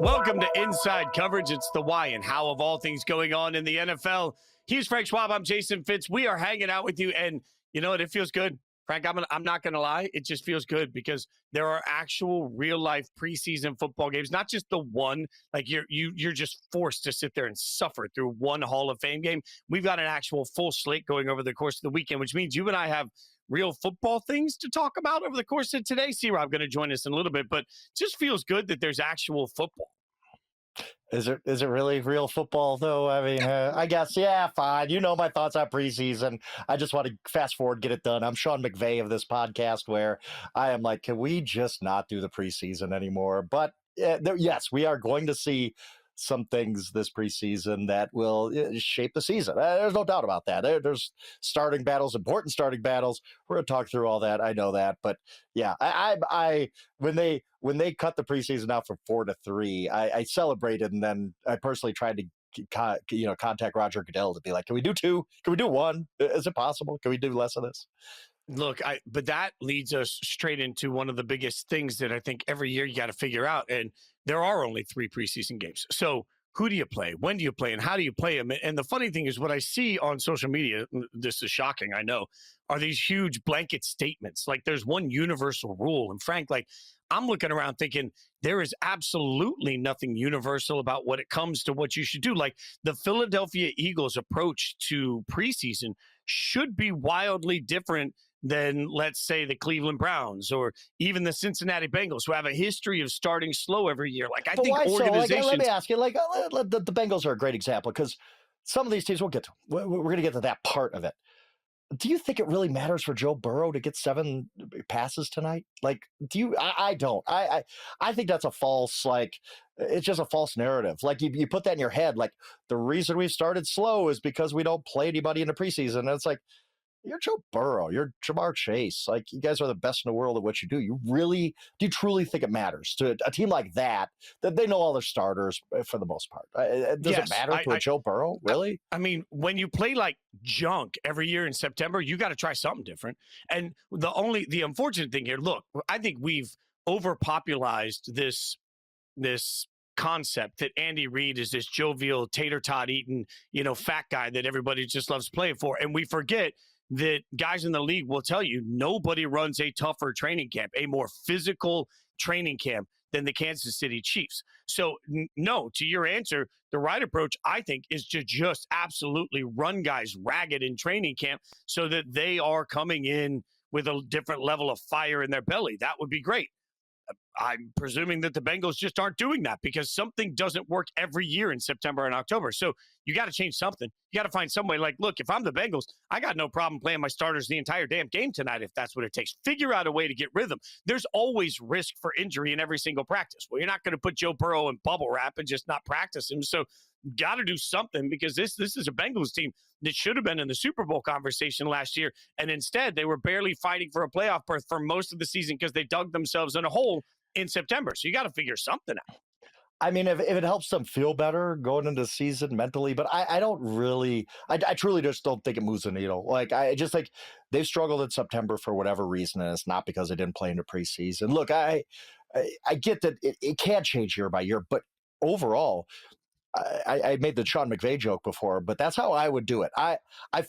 Welcome to Inside Coverage. It's the why and how of all things going on in the NFL. Here's Frank Schwab. I'm Jason Fitz. We are hanging out with you, and you know what? It feels good. Frank, I'm not going to lie. It just feels good because there are actual real-life preseason football games, not just the one. Like you're just forced to sit there and suffer through one Hall of Fame game. We've got an actual full slate going over the course of the weekend, which means you and I have real football things to talk about over the course of today. C-Rob going to join us in a little bit, but it just feels good that there's actual football. Is it really real football, though? I mean, I guess, yeah, fine. You know my thoughts on preseason. I just want to fast forward, get it done. I'm Sean McVay of this podcast where I am like, can we just not do the preseason anymore? But yes, we are going to see some things this preseason that will shape the season. There's no doubt about that. There's starting battles, important starting battles. We're going to talk through all that. I know that. But yeah, I when they cut the preseason out from 4 to 3, I celebrated, and then I personally tried to contact Roger Goodell to be like, can we do 2? Can we do 1? Is it possible? Can we do less of this? Look, but that leads us straight into one of the biggest things that I think every year you got to figure out. And there are only 3 preseason games. So who do you play? When do you play? And how do you play them? And the funny thing is what I see on social media, this is shocking, I know, are these huge blanket statements. Like there's one universal rule. And Frank, like I'm looking around thinking there is absolutely nothing universal about what it comes to what you should do. Like the Philadelphia Eagles approach to preseason should be wildly different than, let's say, the Cleveland Browns or even the Cincinnati Bengals, who have a history of starting slow every year. Like I think organizations. Let me ask you, the Bengals are a great example because some of these teams we're going to get to that part of it. Do you think it really matters for Joe Burrow to get 7 passes tonight? Like, do you? I don't. I think that's a false, it's just a false narrative. Like you put that in your head. Like the reason we started slow is because we don't play anybody in the preseason. And it's like, you're Joe Burrow. You're Jamar Chase. Like you guys are the best in the world at what you do. Do you truly think it matters to a team like that they know all their starters for the most part? Does it matter to a Joe Burrow? Really? I mean, when you play like junk every year in September, you got to try something different. And the unfortunate thing here, look, I think we've overpopularized this concept that Andy Reid is this jovial tater tot eating, fat guy that everybody just loves playing for. And we forget that guys in the league will tell you nobody runs a tougher training camp, a more physical training camp than the Kansas City Chiefs. So no, to your answer, the right approach, I think, is to just absolutely run guys ragged in training camp so that they are coming in with a different level of fire in their belly. That would be great. I'm presuming that the Bengals just aren't doing that because something doesn't work every year in September and October. So you got to change something. You got to find some way. Like, look, if I'm the Bengals, I got no problem playing my starters the entire damn game tonight if that's what it takes. Figure out a way to get rhythm. There's always risk for injury in every single practice. Well, you're not going to put Joe Burrow in bubble wrap and just not practice him. So got to do something because this is a Bengals team that should have been in the Super Bowl conversation last year. And instead, they were barely fighting for a playoff berth for most of the season because they dug themselves in a hole in September. So you got to figure something out. I mean, if it helps them feel better going into the season mentally, but I truly just don't think it moves the needle. Like, I just think they've struggled in September for whatever reason, and it's not because they didn't play in the preseason. Look, I get that it can change year by year, but overall, I made the Sean McVay joke before, but that's how I would do it. I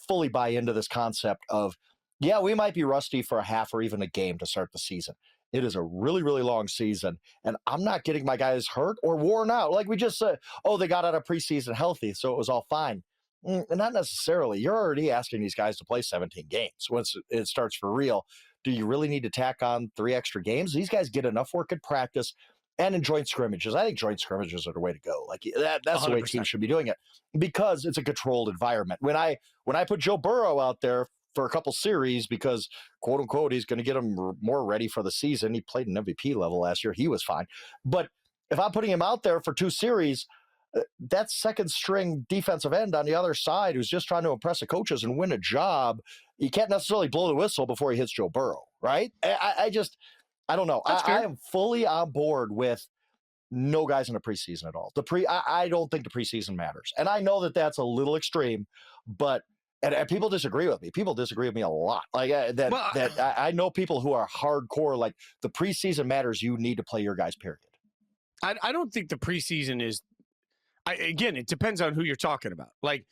fully buy into this concept of, yeah, we might be rusty for a half or even a game to start the season. It is a really, really long season, and I'm not getting my guys hurt or worn out. Like we just said, they got out of preseason healthy, so it was all fine. Not necessarily. You're already asking these guys to play 17 games. Once it starts for real, do you really need to tack on 3 extra games? These guys get enough work at practice and in joint scrimmages. I think joint scrimmages are the way to go. Like that's 100%. The way teams should be doing it because it's a controlled environment. When I put Joe Burrow out there for a couple series because, quote unquote, he's going to get him more ready for the season. He played an MVP level last year. He was fine. But if I'm putting him out there for 2 series, that second string defensive end on the other side who's just trying to impress the coaches and win a job, you can't necessarily blow the whistle before he hits Joe Burrow, right? I don't know. I am fully on board with no guys in the preseason at all. I don't think the preseason matters. And I know that that's a little extreme, but and people disagree with me. People disagree with me a lot. Like I know people who are hardcore, like the preseason matters. You need to play your guys, period. I don't think the preseason is. Again, it depends on who you're talking about. Like,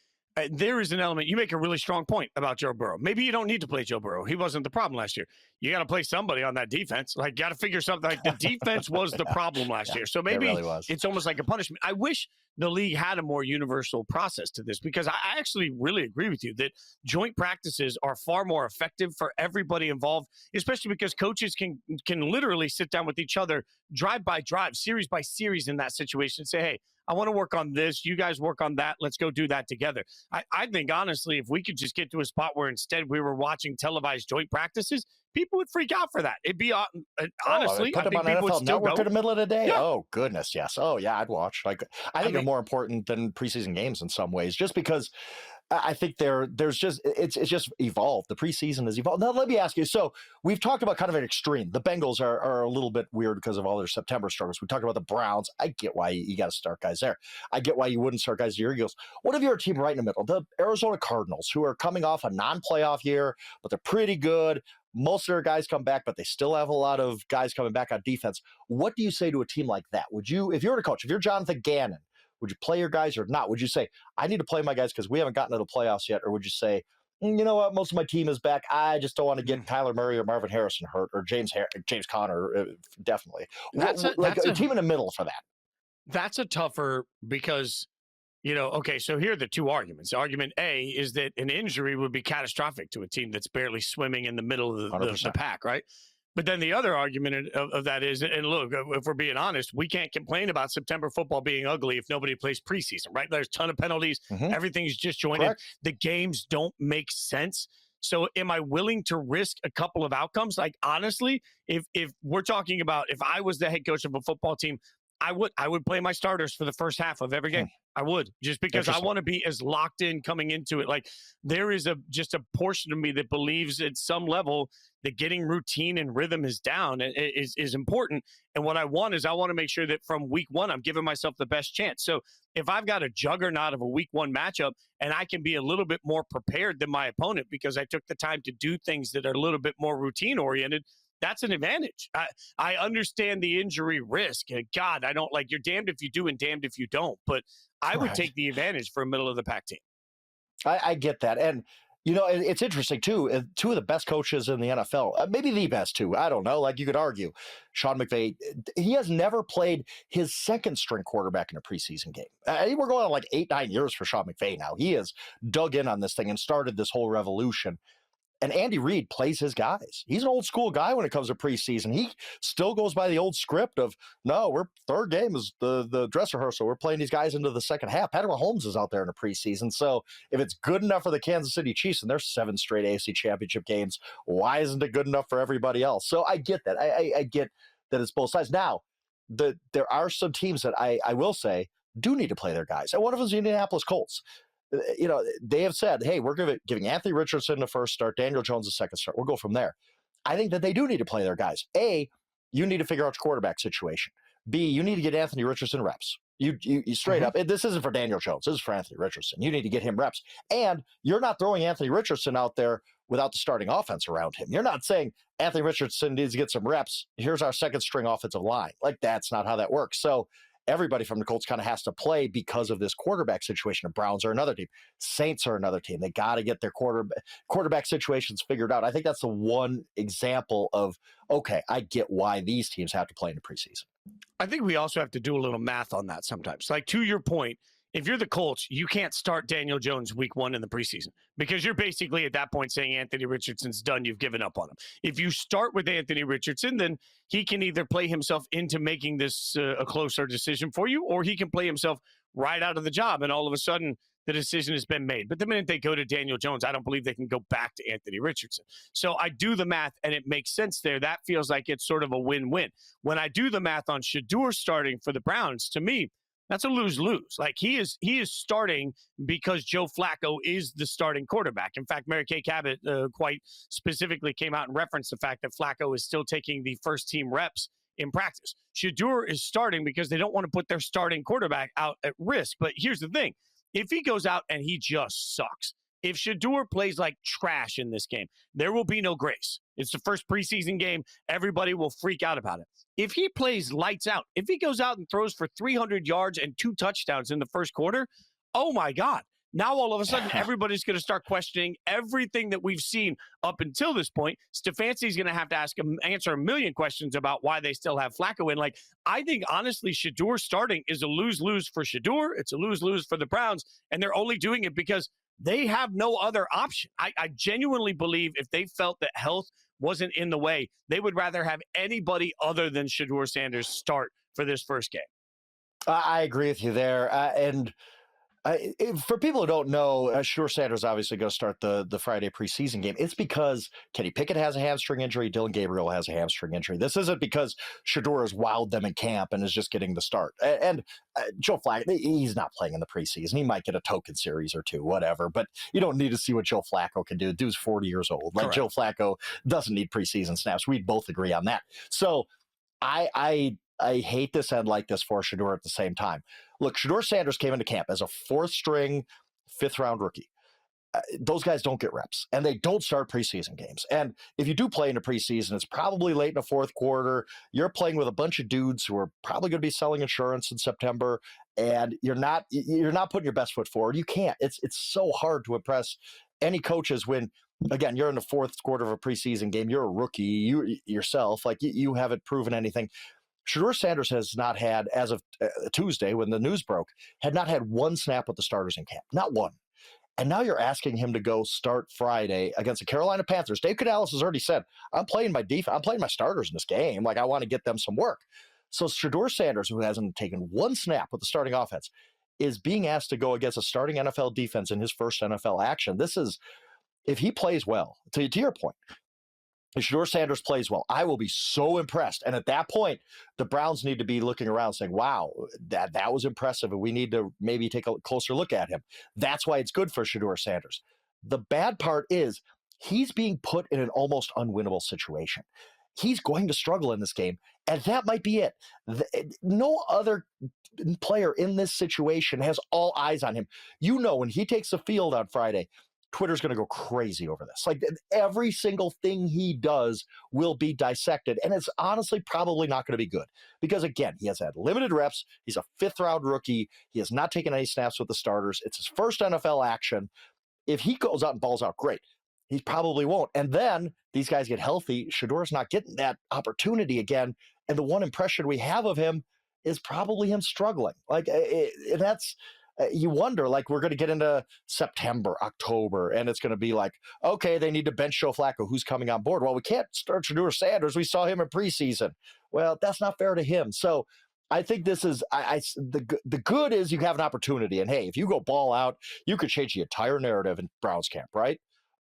there is an element. You make a really strong point about Joe Burrow. Maybe you don't need to play Joe Burrow. He wasn't the problem last year. You got to play somebody on that defense. Like, got to figure something. Like, the defense was the problem last year. So maybe it's almost like a punishment. I wish the league had a more universal process to this, because I actually really agree with you that joint practices are far more effective for everybody involved, especially because coaches can literally sit down with each other, drive by drive, series by series in that situation and say, hey, I want to work on this. You guys work on that. Let's go do that together. I think, honestly, if we could just get to a spot where instead we were watching televised joint practices, people would freak out for that. It'd be, honestly, put I them think on people NFL would still Network go. in the middle of the day. Yeah. Oh, goodness, yes. Oh, yeah, I'd watch. Like, I think they're more important than preseason games in some ways, just because I think there's just it's just evolved. The preseason has evolved. Now, let me ask you. So we've talked about kind of an extreme. The Bengals are a little bit weird because of all their September struggles. We talked about the Browns. I get why you got to start guys there. I get why you wouldn't start guys your Eagles. What if you're a team right in the middle? The Arizona Cardinals, who are coming off a non-playoff year, but they're pretty good. Most of their guys come back, but they still have a lot of guys coming back on defense. What do you say to a team like that? Would you, if you were a coach, if you're Jonathan Gannon, would you play your guys or not? Would you say, I need to play my guys because we haven't gotten to the playoffs yet? Or would you say, you know what, most of my team is back. I just don't want to get Kyler Murray or Marvin Harrison hurt, or James Conner, definitely. That's a team in the middle for that. That's a tougher, because, okay, so here are the two arguments. Argument A is that an injury would be catastrophic to a team that's barely swimming in the middle of the pack, right? But then the other argument of that is, and look, if we're being honest, we can't complain about September football being ugly if nobody plays preseason, right? There's a ton of penalties. Everything's disjointed. Correct. The games don't make sense. So am I willing to risk a couple of outcomes? Like, honestly, if we're talking about, if I was the head coach of a football team, I would play my starters for the first half of every game. I would, just because I want to be as locked in coming into it. Like, there is just a portion of me that believes at some level that getting routine and rhythm is down is important. And what I want to make sure that from week one, I'm giving myself the best chance. So if I've got a juggernaut of a week one matchup and I can be a little bit more prepared than my opponent because I took the time to do things that are a little bit more routine oriented, that's an advantage. I understand the injury risk. God, I don't like, you're damned if you do and damned if you don't. But I would take the advantage for a middle of the pack team. I get that. And, it's interesting, too. Two of the best coaches in the NFL, maybe the best, too. I don't know. Like, you could argue. Sean McVay, he has never played his second string quarterback in a preseason game. We're going on like 8-9 years for Sean McVay now. He has dug in on this thing and started this whole revolution. And Andy Reid plays his guys. He's an old school guy when it comes to preseason. He still goes by the old script of, no, we're third game is the dress rehearsal. We're playing these guys into the second half. Patrick Mahomes is out there in the preseason. So if it's good enough for the Kansas City Chiefs and their 7 straight AFC championship games, why isn't it good enough for everybody else? So I get that. I get that it's both sides. Now, there are some teams that I will say do need to play their guys. And one of them is the Indianapolis Colts. They have said, hey, we're giving Anthony Richardson the first start, Daniel Jones the second start. We'll go from there. I think that they do need to play their guys. A, you need to figure out your quarterback situation. B, you need to get Anthony Richardson reps. You straight up. This isn't for Daniel Jones. This is for Anthony Richardson. You need to get him reps. And you're not throwing Anthony Richardson out there without the starting offense around him. You're not saying Anthony Richardson needs to get some reps. Here's our second string offensive line. Like, that's not how that works. So everybody from the Colts kind of has to play because of this quarterback situation. The Browns are another team. Saints are another team. They got to get their quarterback situations figured out. I think that's the one example of, okay, I get why these teams have to play in the preseason. I think we also have to do a little math on that sometimes. Like, to your point, if you're the Colts, you can't start Daniel Jones week 1 in the preseason because you're basically at that point saying Anthony Richardson's done. You've given up on him. If you start with Anthony Richardson, then he can either play himself into making this a closer decision for you, or he can play himself right out of the job. And all of a sudden the decision has been made. But the minute they go to Daniel Jones, I don't believe they can go back to Anthony Richardson. So I do the math and it makes sense there. That feels like it's sort of a win-win. When I do the math on Shedeur starting for the Browns, to me, that's a lose-lose. Like, he is starting because Joe Flacco is the starting quarterback. In fact, Mary Kay Cabot quite specifically came out and referenced the fact that Flacco is still taking the first-team reps in practice. Shedeur is starting because they don't want to put their starting quarterback out at risk. But here's the thing. If he goes out and he just sucks, If Shedeur plays like trash in this game, there will be no grace. It's the first preseason game. Everybody will freak out about it. If he plays lights out, if he goes out and throws for 300 yards and 2 touchdowns in the first quarter, oh my God. Now, all of a sudden, everybody's going to start questioning everything that we've seen up until this point. Stefanski's going to have to answer a million questions about why they still have Flacco in. Like, I think, honestly, Shedeur starting is a lose-lose for Shedeur. It's a lose-lose for the Browns, and they're only doing it because they have no other option. I genuinely believe if they felt that health wasn't in the way, they would rather have anybody other than Shedeur Sanders start for this first game. I agree with you there. For people who don't know, Shedeur Sanders obviously going to start the Friday preseason game. It's because Kenny Pickett has a hamstring injury. Dylan Gabriel has a hamstring injury. This isn't because Shedeur has wowed them in camp and is just getting the start. And Joe Flacco, he's not playing in the preseason. He might get a token series or two, whatever. But you don't need to see what Joe Flacco can do. The dude's 40 years old. Like, Joe Flacco doesn't need preseason snaps. We'd both agree on that. So I hate this and like this for Shedeur at the same time. Look, Shedeur Sanders came into camp as a 4th-string, 5th-round rookie. Those guys don't get reps, and they don't start preseason games. And if you do play in a preseason, it's probably late in the 4th quarter. You're playing with a bunch of dudes who are probably going to be selling insurance in September, and you're not putting your best foot forward. You can't. It's so hard to impress any coaches when, again, you're in the 4th quarter of a preseason game. You're a rookie. You yourself, like, you haven't proven anything. Shedeur Sanders has not had, as of Tuesday when the news broke, had not had one snap with the starters in camp. Not one. And now you're asking him to go start Friday against the Carolina Panthers. Dave Canales has already said, I'm playing my defense. I'm playing my starters in this game. Like, I want to get them some work. So Shedeur Sanders, who hasn't taken one snap with the starting offense, is being asked to go against a starting NFL defense in his first NFL action. This is, if he plays well, to your point, if Shedeur Sanders plays well, I will be so impressed. And at that point, the Browns need to be looking around saying, wow, that was impressive, and we need to maybe take a closer look at him. That's why it's good for Shedeur Sanders. The bad part is he's being put in an almost unwinnable situation. He's going to struggle in this game, and that might be it. No other player in this situation has all eyes on him. You know, when he takes the field on Friday, Twitter's going to go crazy over this. Like, every single thing he does will be dissected. And it's honestly probably not going to be good because, again, he has had limited reps. He's a 5th-round rookie. He has not taken any snaps with the starters. It's his first NFL action. If he goes out and balls out, great. He probably won't. And then these guys get healthy. Shedeur's not getting that opportunity again. And the one impression we have of him is probably him struggling. Like, and that's... you wonder, like, we're going to get into September, October, and it's going to be like, okay, they need to bench Joe Flacco. Who's coming on board? Well, we can't start Shedeur Sanders. We saw him in preseason. Well, that's not fair to him. So I think this is the good is you have an opportunity. And, hey, if you go ball out, you could change the entire narrative in Browns camp, right?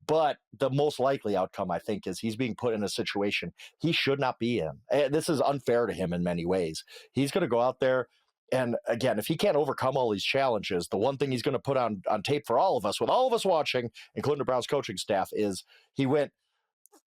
But the most likely outcome, I think, is he's being put in a situation he should not be in. And this is unfair to him in many ways. He's going to go out there. And again, if he can't overcome all these challenges, the one thing he's going to put on tape for all of us, with all of us watching, including the Browns coaching staff, is he went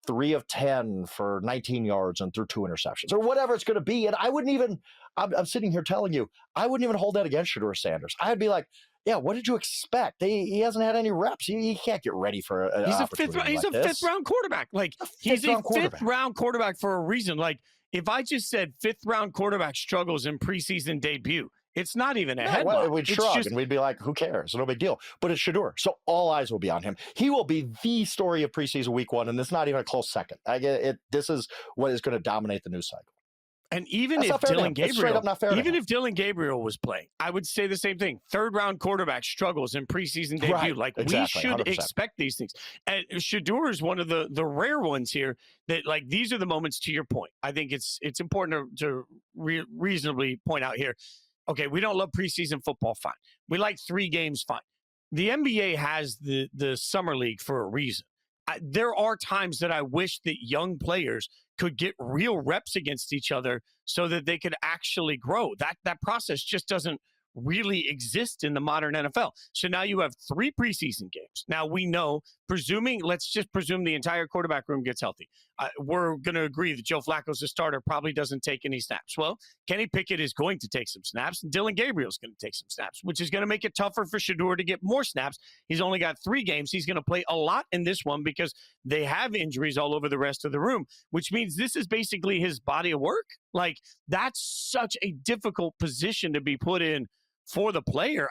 3 of 10 for 19 yards and threw 2 interceptions or whatever it's going to be. And I wouldn't even, I'm sitting here telling you, I wouldn't even hold that against Shedeur Sanders. I'd be like, yeah, what did you expect? He hasn't had any reps. He can't get ready for an opportunity. He's a 5th-round quarterback. Like, he's a 5th-round quarterback for a reason. Like, if I just said 5th-round quarterback struggles in preseason debut, it's not even a headline. We'd shrug and we'd be like, who cares? No big deal. But it's Shedeur. So all eyes will be on him. He will be the story of preseason week 1, and it's not even a close second. This is what is going to dominate the news cycle. And even if Dylan Gabriel was playing, I would say the same thing. 3rd-round quarterback struggles in preseason debut. Right, like, exactly, we should 100%. expect these things. And Shedeur is one of the rare ones here that, like, these are the moments, to your point. I think it's important to reasonably point out here. Okay, we don't love preseason football, fine. We like 3 games, fine. The NBA has the summer league for a reason. There are times that I wish that young players could get real reps against each other so that they could actually grow. That process just doesn't really exist in the modern NFL. So now you have 3 preseason games. Now we know let's just presume the entire quarterback room gets healthy. We're going to agree that Joe Flacco's the starter, probably doesn't take any snaps. Well, Kenny Pickett is going to take some snaps, and Dylan Gabriel is going to take some snaps, which is going to make it tougher for Shedeur to get more snaps. He's only got 3 games. He's going to play a lot in this one because they have injuries all over the rest of the room, which means this is basically his body of work. Like, that's such a difficult position to be put in for the player.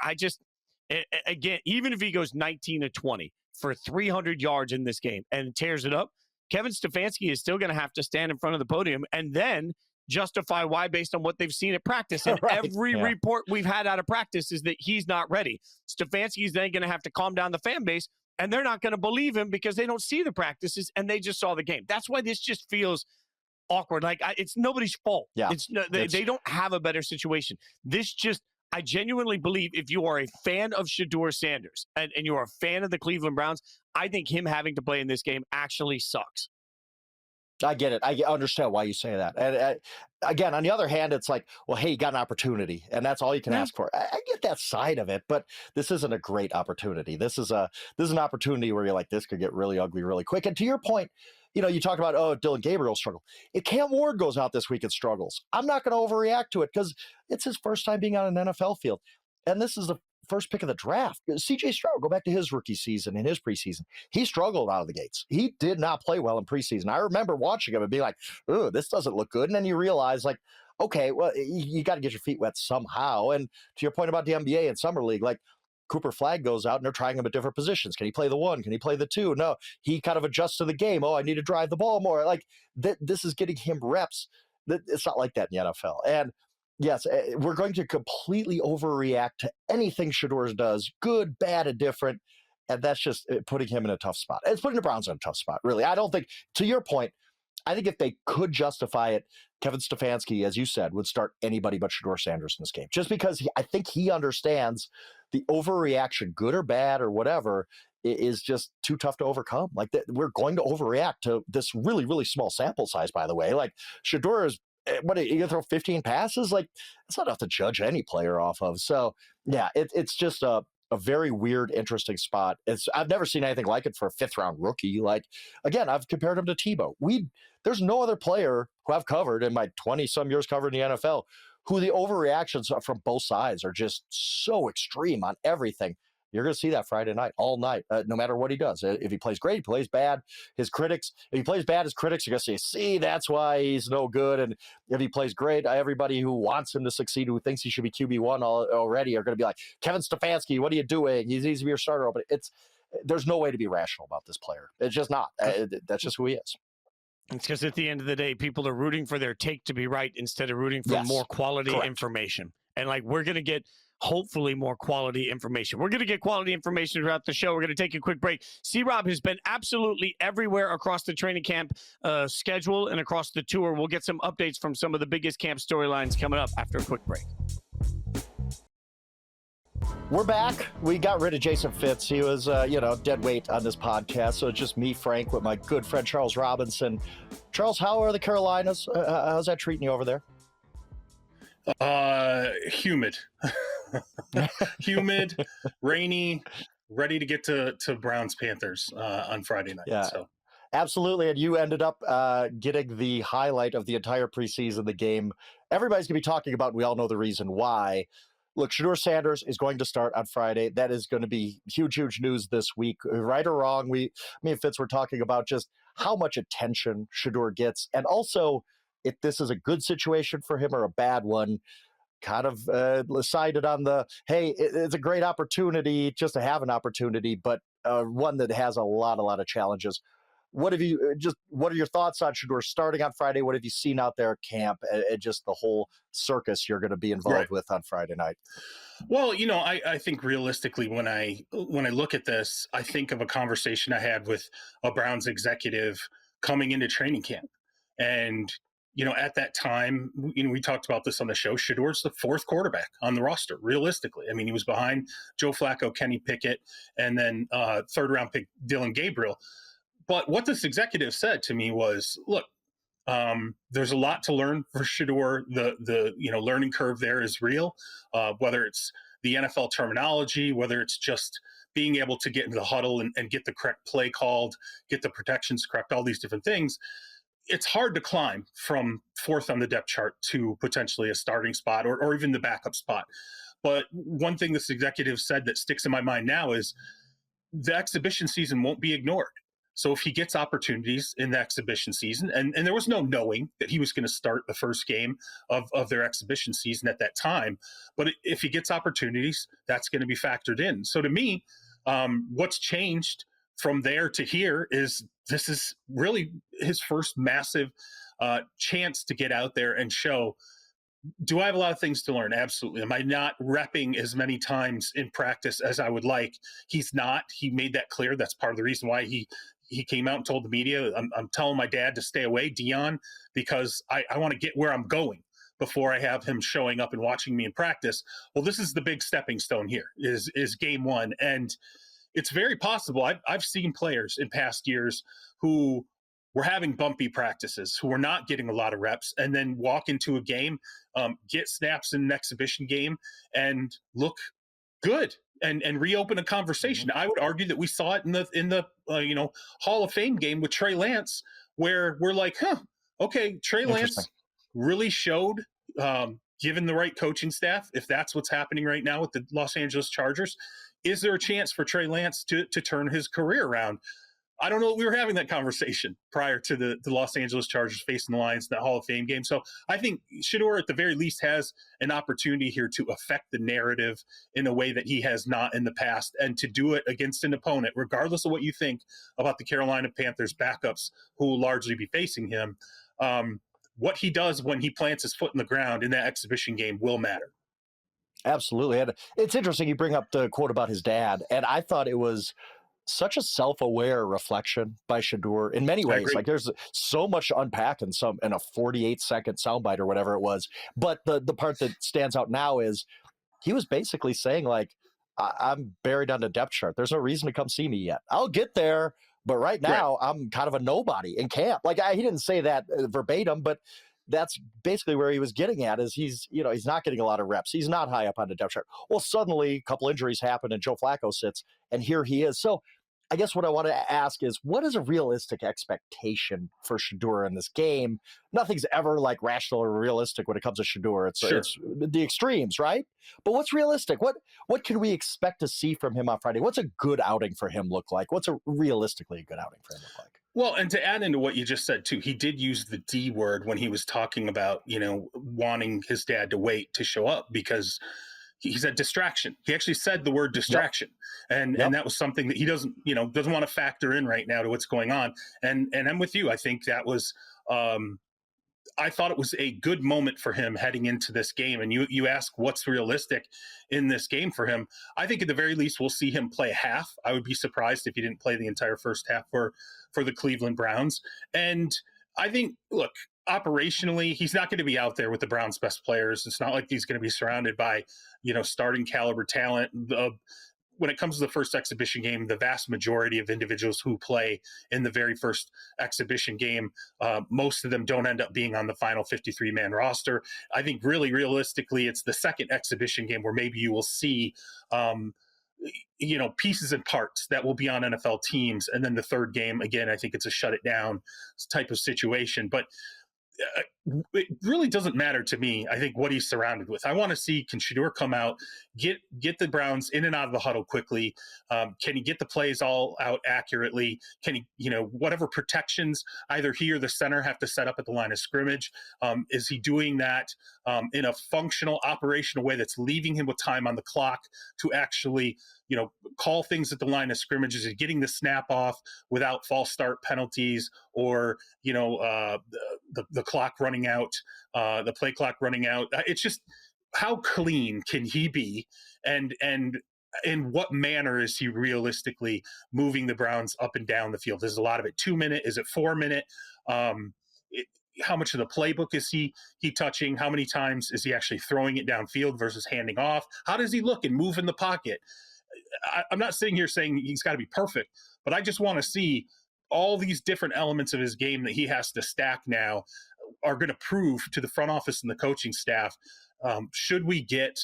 Again, even if he goes 19-20 for 300 yards in this game and tears it up, Kevin Stefanski is still going to have to stand in front of the podium and then justify why based on what they've seen at practice. And every report we've had out of practice is that he's not ready. Stefanski is then going to have to calm down the fan base, and they're not going to believe him because they don't see the practices and they just saw the game. That's why this just feels awkward. Like, it's nobody's fault. Yeah, they don't have a better situation. I genuinely believe if you are a fan of Shedeur Sanders and you're a fan of the Cleveland Browns, I think him having to play in this game actually sucks. I get it. I understand why you say that. And again, on the other hand, it's like, well, hey, you got an opportunity, and that's all you can ask for. I get that side of it, but this isn't a great opportunity. This is an opportunity where you're like, this could get really ugly really quick. And to your point, you talk about, Dylan Gabriel struggle. If Cam Ward goes out this week and struggles, I'm not going to overreact to it because it's his first time being on an NFL field. And this is the first pick of the draft. CJ Stroud, go back to his rookie season and his preseason. He struggled out of the gates. He did not play well in preseason. I remember watching him and being like, oh, this doesn't look good. And then you realize, like, okay, well, you got to get your feet wet somehow. And to your point about the NBA and Summer League, like, Cooper Flagg goes out and they're trying him at different positions. Can he play the 1? Can he play the 2? No, he kind of adjusts to the game. Oh, I need to drive the ball more. Like, this is getting him reps. It's not like that in the NFL. And yes, we're going to completely overreact to anything Shedeur does, good, bad, and different. And that's just putting him in a tough spot. It's putting the Browns in a tough spot, really. I don't think, to your point, I think if they could justify it, Kevin Stefanski, as you said, would start anybody but Shedeur Sanders in this game. Just because I think he understands the overreaction, good or bad or whatever, is just too tough to overcome. Like, we're going to overreact to this really, really small sample size, by the way. Like, Shedeur is, what, you gonna throw 15 passes? Like, it's not enough to judge any player off of. So, yeah, it's just a very weird, interesting spot. I've never seen anything like it for a 5th-round rookie. Like, again, I've compared him to Tebow. There's no other player who I've covered in my 20-some years covering the NFL who the overreactions from both sides are just so extreme on everything. You're going to see that Friday night, all night, no matter what he does. If he plays great, he plays bad. If he plays bad, his critics are going to say, see, that's why he's no good. And if he plays great, everybody who wants him to succeed, who thinks he should be QB1 already, are going to be like, Kevin Stefanski, what are you doing? He needs to be your starter. But there's no way to be rational about this player. It's just not. That's just who he is. It's because at the end of the day, people are rooting for their take to be right instead of rooting for more quality information. And like, we're going to get hopefully more quality information. We're going to get quality information throughout the show. We're going to take a quick break. C-Rob has been absolutely everywhere across the training camp schedule and across the tour. We'll get some updates from some of the biggest camp storylines coming up after a quick break. We're back. We got rid of Jason Fitz. He was, dead weight on this podcast. So it's just me, Frank, with my good friend Charles Robinson. Charles, how are the Carolinas? How's that treating you over there? Humid, rainy, ready to get to Browns Panthers on Friday night. Yeah, so. Absolutely. And you ended up getting the highlight of the entire preseason, the game everybody's going to be talking about. And we all know the reason why. Look, Shedeur Sanders is going to start on Friday. That is going to be huge, huge news this week. Right or wrong, me and Fitz were talking about just how much attention Shedeur gets. And also, if this is a good situation for him or a bad one, kind of decided on the, hey, it's a great opportunity just to have an opportunity, but one that has a lot of challenges. What are your thoughts on Shedeur starting on Friday? What have you seen out there at camp and just the whole circus you're going to be involved with on Friday night? Well, I think realistically, when I look at this, I think of a conversation I had with a Browns executive coming into training camp. And, at that time, we talked about this on the show. Shedeur's the 4th quarterback on the roster, realistically. I mean, he was behind Joe Flacco, Kenny Pickett, and then 3rd round pick Dylan Gabriel. But what this executive said to me was, look, there's a lot to learn for Shedeur. The learning curve there is real, whether it's the NFL terminology, whether it's just being able to get into the huddle and get the correct play called, get the protections correct, all these different things. It's hard to climb from fourth on the depth chart to potentially a starting spot or even the backup spot. But one thing this executive said that sticks in my mind now is the exhibition season won't be ignored. So if he gets opportunities in the exhibition season, and there was no knowing that he was going to start the first game of their exhibition season at that time, but if he gets opportunities, that's going to be factored in. So to me, what's changed from there to here is this is really his first massive chance to get out there and show, do I have a lot of things to learn? Absolutely. Am I not repping as many times in practice as I would like? He's not. He made that clear. That's part of the reason why he came out and told the media, I'm telling my dad to stay away, Dion, because I want to get where I'm going before I have him showing up and watching me in practice. Well, this is the big stepping stone here is game one. And it's very possible. I've seen players in past years who were having bumpy practices, who were not getting a lot of reps, and then walk into a game, get snaps in an exhibition game, and look good and reopen a conversation. I would argue that we saw it in the Hall of Fame game with Trey Lance, where we're like, okay, Trey Lance really showed, given the right coaching staff, if that's what's happening right now with the Los Angeles Chargers, is there a chance for Trey Lance to turn his career around? I don't know that we were having that conversation prior to the Los Angeles Chargers facing the Lions in that Hall of Fame game. So I think Shedeur at the very least has an opportunity here to affect the narrative in a way that he has not in the past, and to do it against an opponent, regardless of what you think about the Carolina Panthers backups who will largely be facing him. What he does when he plants his foot in the ground in that exhibition game will matter. Absolutely. And it's interesting you bring up the quote about his dad, and I thought it was such a self-aware reflection by Shedeur in many ways. Like there's so much to unpack in a 48-second soundbite or whatever it was. But the part that stands out now is he was basically saying, like, I'm buried on the depth chart. There's no reason to come see me yet. I'll get there, but right now I'm kind of a nobody in camp. Like he didn't say that verbatim, but that's basically where he was getting at, is he's not getting a lot of reps. He's not high up on the depth chart. Well, suddenly a couple injuries happen and Joe Flacco sits, and here he is. So I guess what I want to ask is, what is a realistic expectation for Shedeur in this game? Nothing's ever like rational or realistic when it comes to Shedeur. It's the extremes, right? But what's realistic? What can we expect to see from him on Friday? What's a good outing for him look like? What's a realistically good outing for him look like? Well, and to add into what you just said too, he did use the D word when he was talking about, wanting his dad to wait to show up, because he said distraction. He actually said the word distraction. And that was something that he doesn't want to factor in right now to what's going on. And I'm with you. I think that was, I thought it was a good moment for him heading into this game. And you ask what's realistic in this game for him. I think at the very least, we'll see him play half. I would be surprised if he didn't play the entire first half for the Cleveland Browns. And I think, look, operationally, he's not going to be out there with the Browns' best players. It's not like he's going to be surrounded by, starting caliber talent. When it comes to the first exhibition game, the vast majority of individuals who play in the very first exhibition game, most of them don't end up being on the final 53-man roster. I think really realistically, it's the second exhibition game where maybe you will see pieces and parts that will be on NFL teams. And then the third game, again, I think it's a shut it down type of situation. But it really doesn't matter to me, I think, what he's surrounded with. I want to see, can Shedeur come out, get the Browns in and out of the huddle quickly? Can he get the plays all out accurately? Can he, whatever protections either he or the center have to set up at the line of scrimmage, is he doing that in a functional, operational way that's leaving him with time on the clock to actually, call things at the line of scrimmage? Is he getting the snap off without false start penalties or, the clock running out, the play clock running out? It's just, how clean can he be? And in what manner is he realistically moving the Browns up and down the field? Is a lot of it 2 minute? Is it 4 minute? How much of the playbook is he touching? How many times is he actually throwing it downfield versus handing off? How does he look and move in the pocket? I'm not sitting here saying he's got to be perfect, but I just want to see all these different elements of his game that he has to stack now are going to prove to the front office and the coaching staff, should we get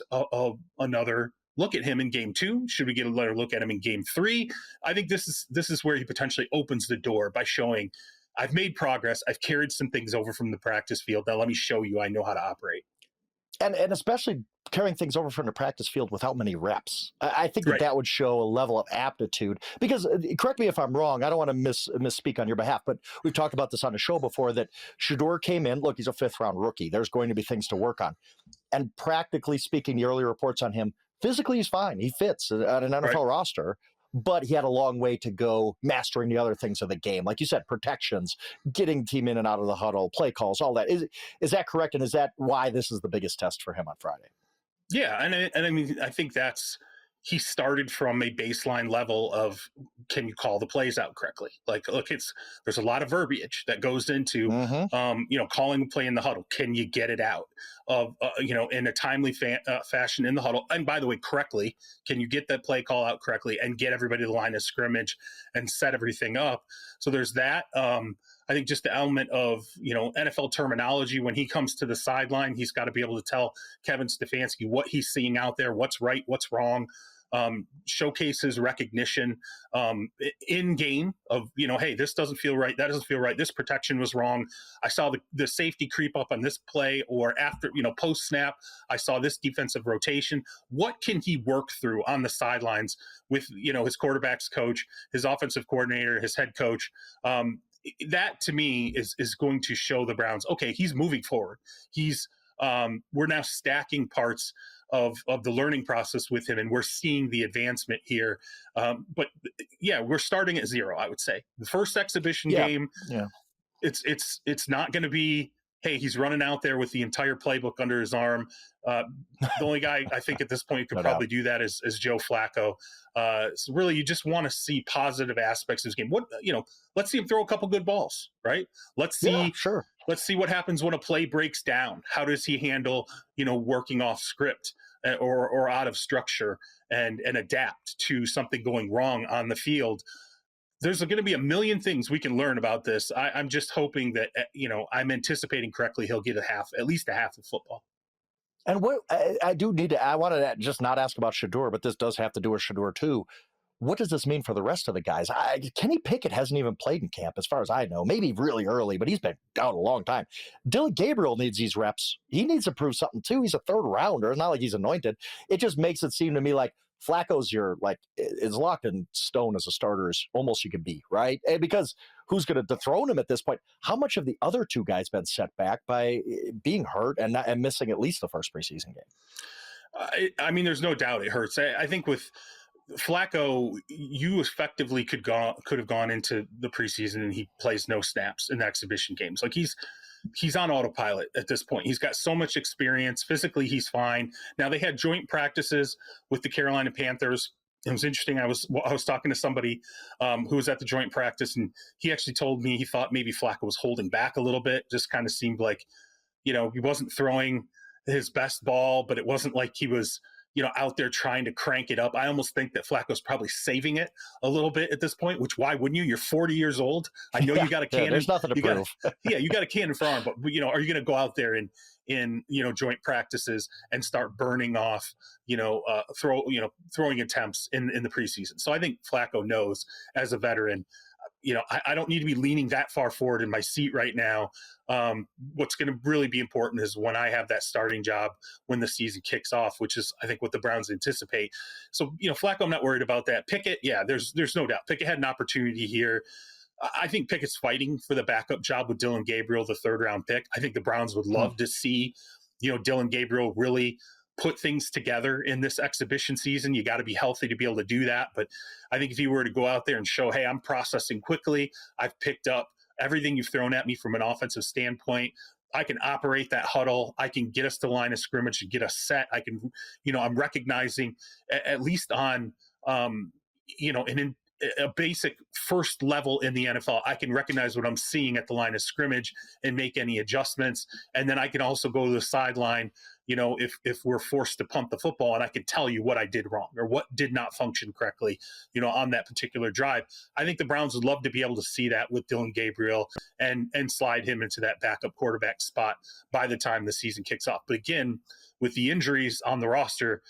another look at him in game 2? Should we get a better look at him in game 3? I think this is where he potentially opens the door by showing, I've made progress. I've carried some things over from the practice field. Now let me show you I know how to operate. And especially carrying things over from the practice field without many reps. I think Right. that would show a level of aptitude. Because, correct me if I'm wrong, I don't want to misspeak on your behalf, but we've talked about this on the show before, that Shedeur came in. Look, he's a 5th-round rookie. There's going to be things to work on. And practically speaking, the early reports on him, physically he's fine. He fits on an NFL roster. But he had a long way to go mastering the other things of the game. Like you said, protections, getting team in and out of the huddle, play calls, all that. Is that correct? And is that why this is the biggest test for him on Friday? Yeah, and I mean, I think he started from a baseline level of, can you call the plays out correctly? Like, look, there's a lot of verbiage that goes into, calling a play in the huddle. Can you get it out in a timely fashion in the huddle? And by the way, correctly, can you get that play call out correctly and get everybody to the line of scrimmage and set everything up? So there's that. I think just the element of, NFL terminology, when he comes to the sideline, he's got to be able to tell Kevin Stefanski what he's seeing out there, what's right, what's wrong. Showcases recognition in game of, hey, this doesn't feel right, that doesn't feel right, this protection was wrong, I saw the safety creep up on this play, or after, post snap, I saw this defensive rotation. What can he work through on the sidelines with, his quarterback's coach, his offensive coordinator, his head coach? That to me is going to show the Browns, okay, he's moving forward. We're now stacking parts of the learning process with him, and we're seeing the advancement here. But yeah, we're starting at 0, I would say. The first exhibition game, it's not going to be, hey, he's running out there with the entire playbook under his arm. The only guy I think at this point could probably do that is Joe Flacco. So really, you just want to see positive aspects of his game. Let's see him throw a couple good balls, right? Let's see what happens when a play breaks down. How does he handle, working off script or out of structure and adapt to something going wrong on the field? There's going to be a million things we can learn about this. I'm just hoping that, I'm anticipating correctly, he'll get at least a half of football. And what I wanted to just not ask about Shedeur, but this does have to do with Shedeur too. What does this mean for the rest of the guys? Kenny Pickett hasn't even played in camp, as far as I know. Maybe really early, but he's been out a long time. Dylan Gabriel needs these reps. He needs to prove something too. He's a 3rd rounder. It's not like he's anointed. It just makes it seem to me like Flacco's is locked in stone as a starter as almost you could be, right? And because who's going to dethrone him at this point? How much have the other 2 guys been set back by being hurt and missing at least the first preseason game? I mean, there's no doubt it hurts. I think with Flacco, you effectively could have gone into the preseason and he plays no snaps in the exhibition games. Like he's on autopilot at this point. He's got so much experience. Physically, he's fine. Now, they had joint practices with the Carolina Panthers. It was interesting. I was talking to somebody who was at the joint practice, and he actually told me he thought maybe Flacco was holding back a little bit. Just kind of seemed like, he wasn't throwing his best ball, but it wasn't like he was, out there trying to crank it up. I almost think that Flacco's probably saving it a little bit at this point, which why wouldn't you? You're 40 years old. I know you got a cannon. There's nothing to prove. You got a cannon for arm, but are you going to go out there in joint practices and start burning off, throwing attempts in the preseason? So I think Flacco knows, as a veteran, I don't need to be leaning that far forward in my seat right now. What's going to really be important is when I have that starting job when the season kicks off, which is, I think, what the Browns anticipate. So, Flacco, I'm not worried about that. Pickett, yeah, there's no doubt. Pickett had an opportunity here. I think Pickett's fighting for the backup job with Dylan Gabriel, the 3rd-round pick. I think the Browns would love to see, Dylan Gabriel really put things together in this exhibition season. You got to be healthy to be able to do that. But I think if you were to go out there and show, hey, I'm processing quickly, I've picked up everything you've thrown at me from an offensive standpoint, I can operate that huddle, I can get us to line of scrimmage and get us set. I can, I'm recognizing at least on, a basic first level in the NFL, I can recognize what I'm seeing at the line of scrimmage and make any adjustments. And then I can also go to the sideline, if we're forced to punt the football, and I can tell you what I did wrong or what did not function correctly, on that particular drive. I think the Browns would love to be able to see that with Dylan Gabriel and slide him into that backup quarterback spot by the time the season kicks off. But again, with the injuries on the roster,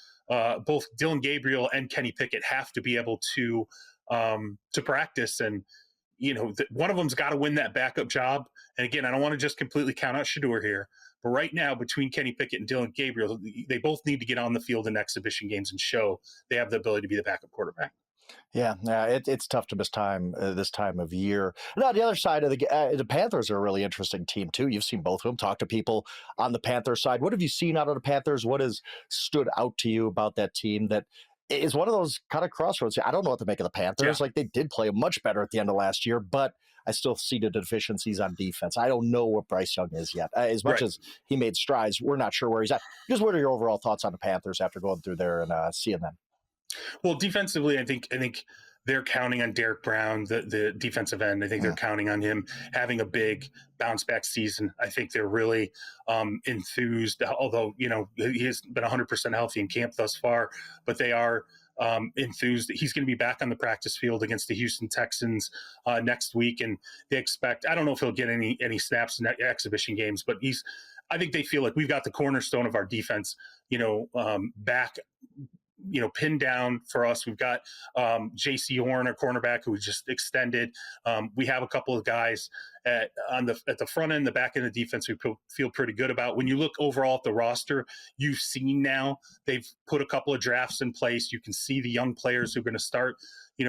both Dylan Gabriel and Kenny Pickett have to be able to practice. And, one of them's got to win that backup job. And again, I don't want to just completely count out Shedeur here, but right now between Kenny Pickett and Dylan Gabriel, they both need to get on the field in exhibition games and show they have the ability to be the backup quarterback. Yeah, it's tough to miss time this time of year. Now, the other side of the Panthers are a really interesting team too. You've seen both of them. Talk to people on the Panthers side. What have you seen out of the Panthers? What has stood out to you about that team that is one of those kind of crossroads? I don't know what to make of the Panthers. Yeah. Like, they did play much better at the end of last year, but I still see the deficiencies on defense. I don't know what Bryce Young is yet. As much as he made strides, we're not sure where he's at. Just what are your overall thoughts on the Panthers after going through there and seeing them? Well, defensively, I think they're counting on Derek Brown, the defensive end. I think they're counting on him having a big bounce back season. I think they're really enthused, although, he has been 100% healthy in camp thus far, but they are enthused that he's going to be back on the practice field against the Houston Texans next week. And they expect, I don't know if he'll get any snaps in exhibition games, but I think they feel like we've got the cornerstone of our defense, back, pinned down for us. We've got J.C. Horn, our cornerback, who just extended. We have a couple of guys at the front end, the back end of the defense we feel pretty good about. When you look overall at the roster, you've seen now they've put a couple of drafts in place. You can see the young players who are going to start,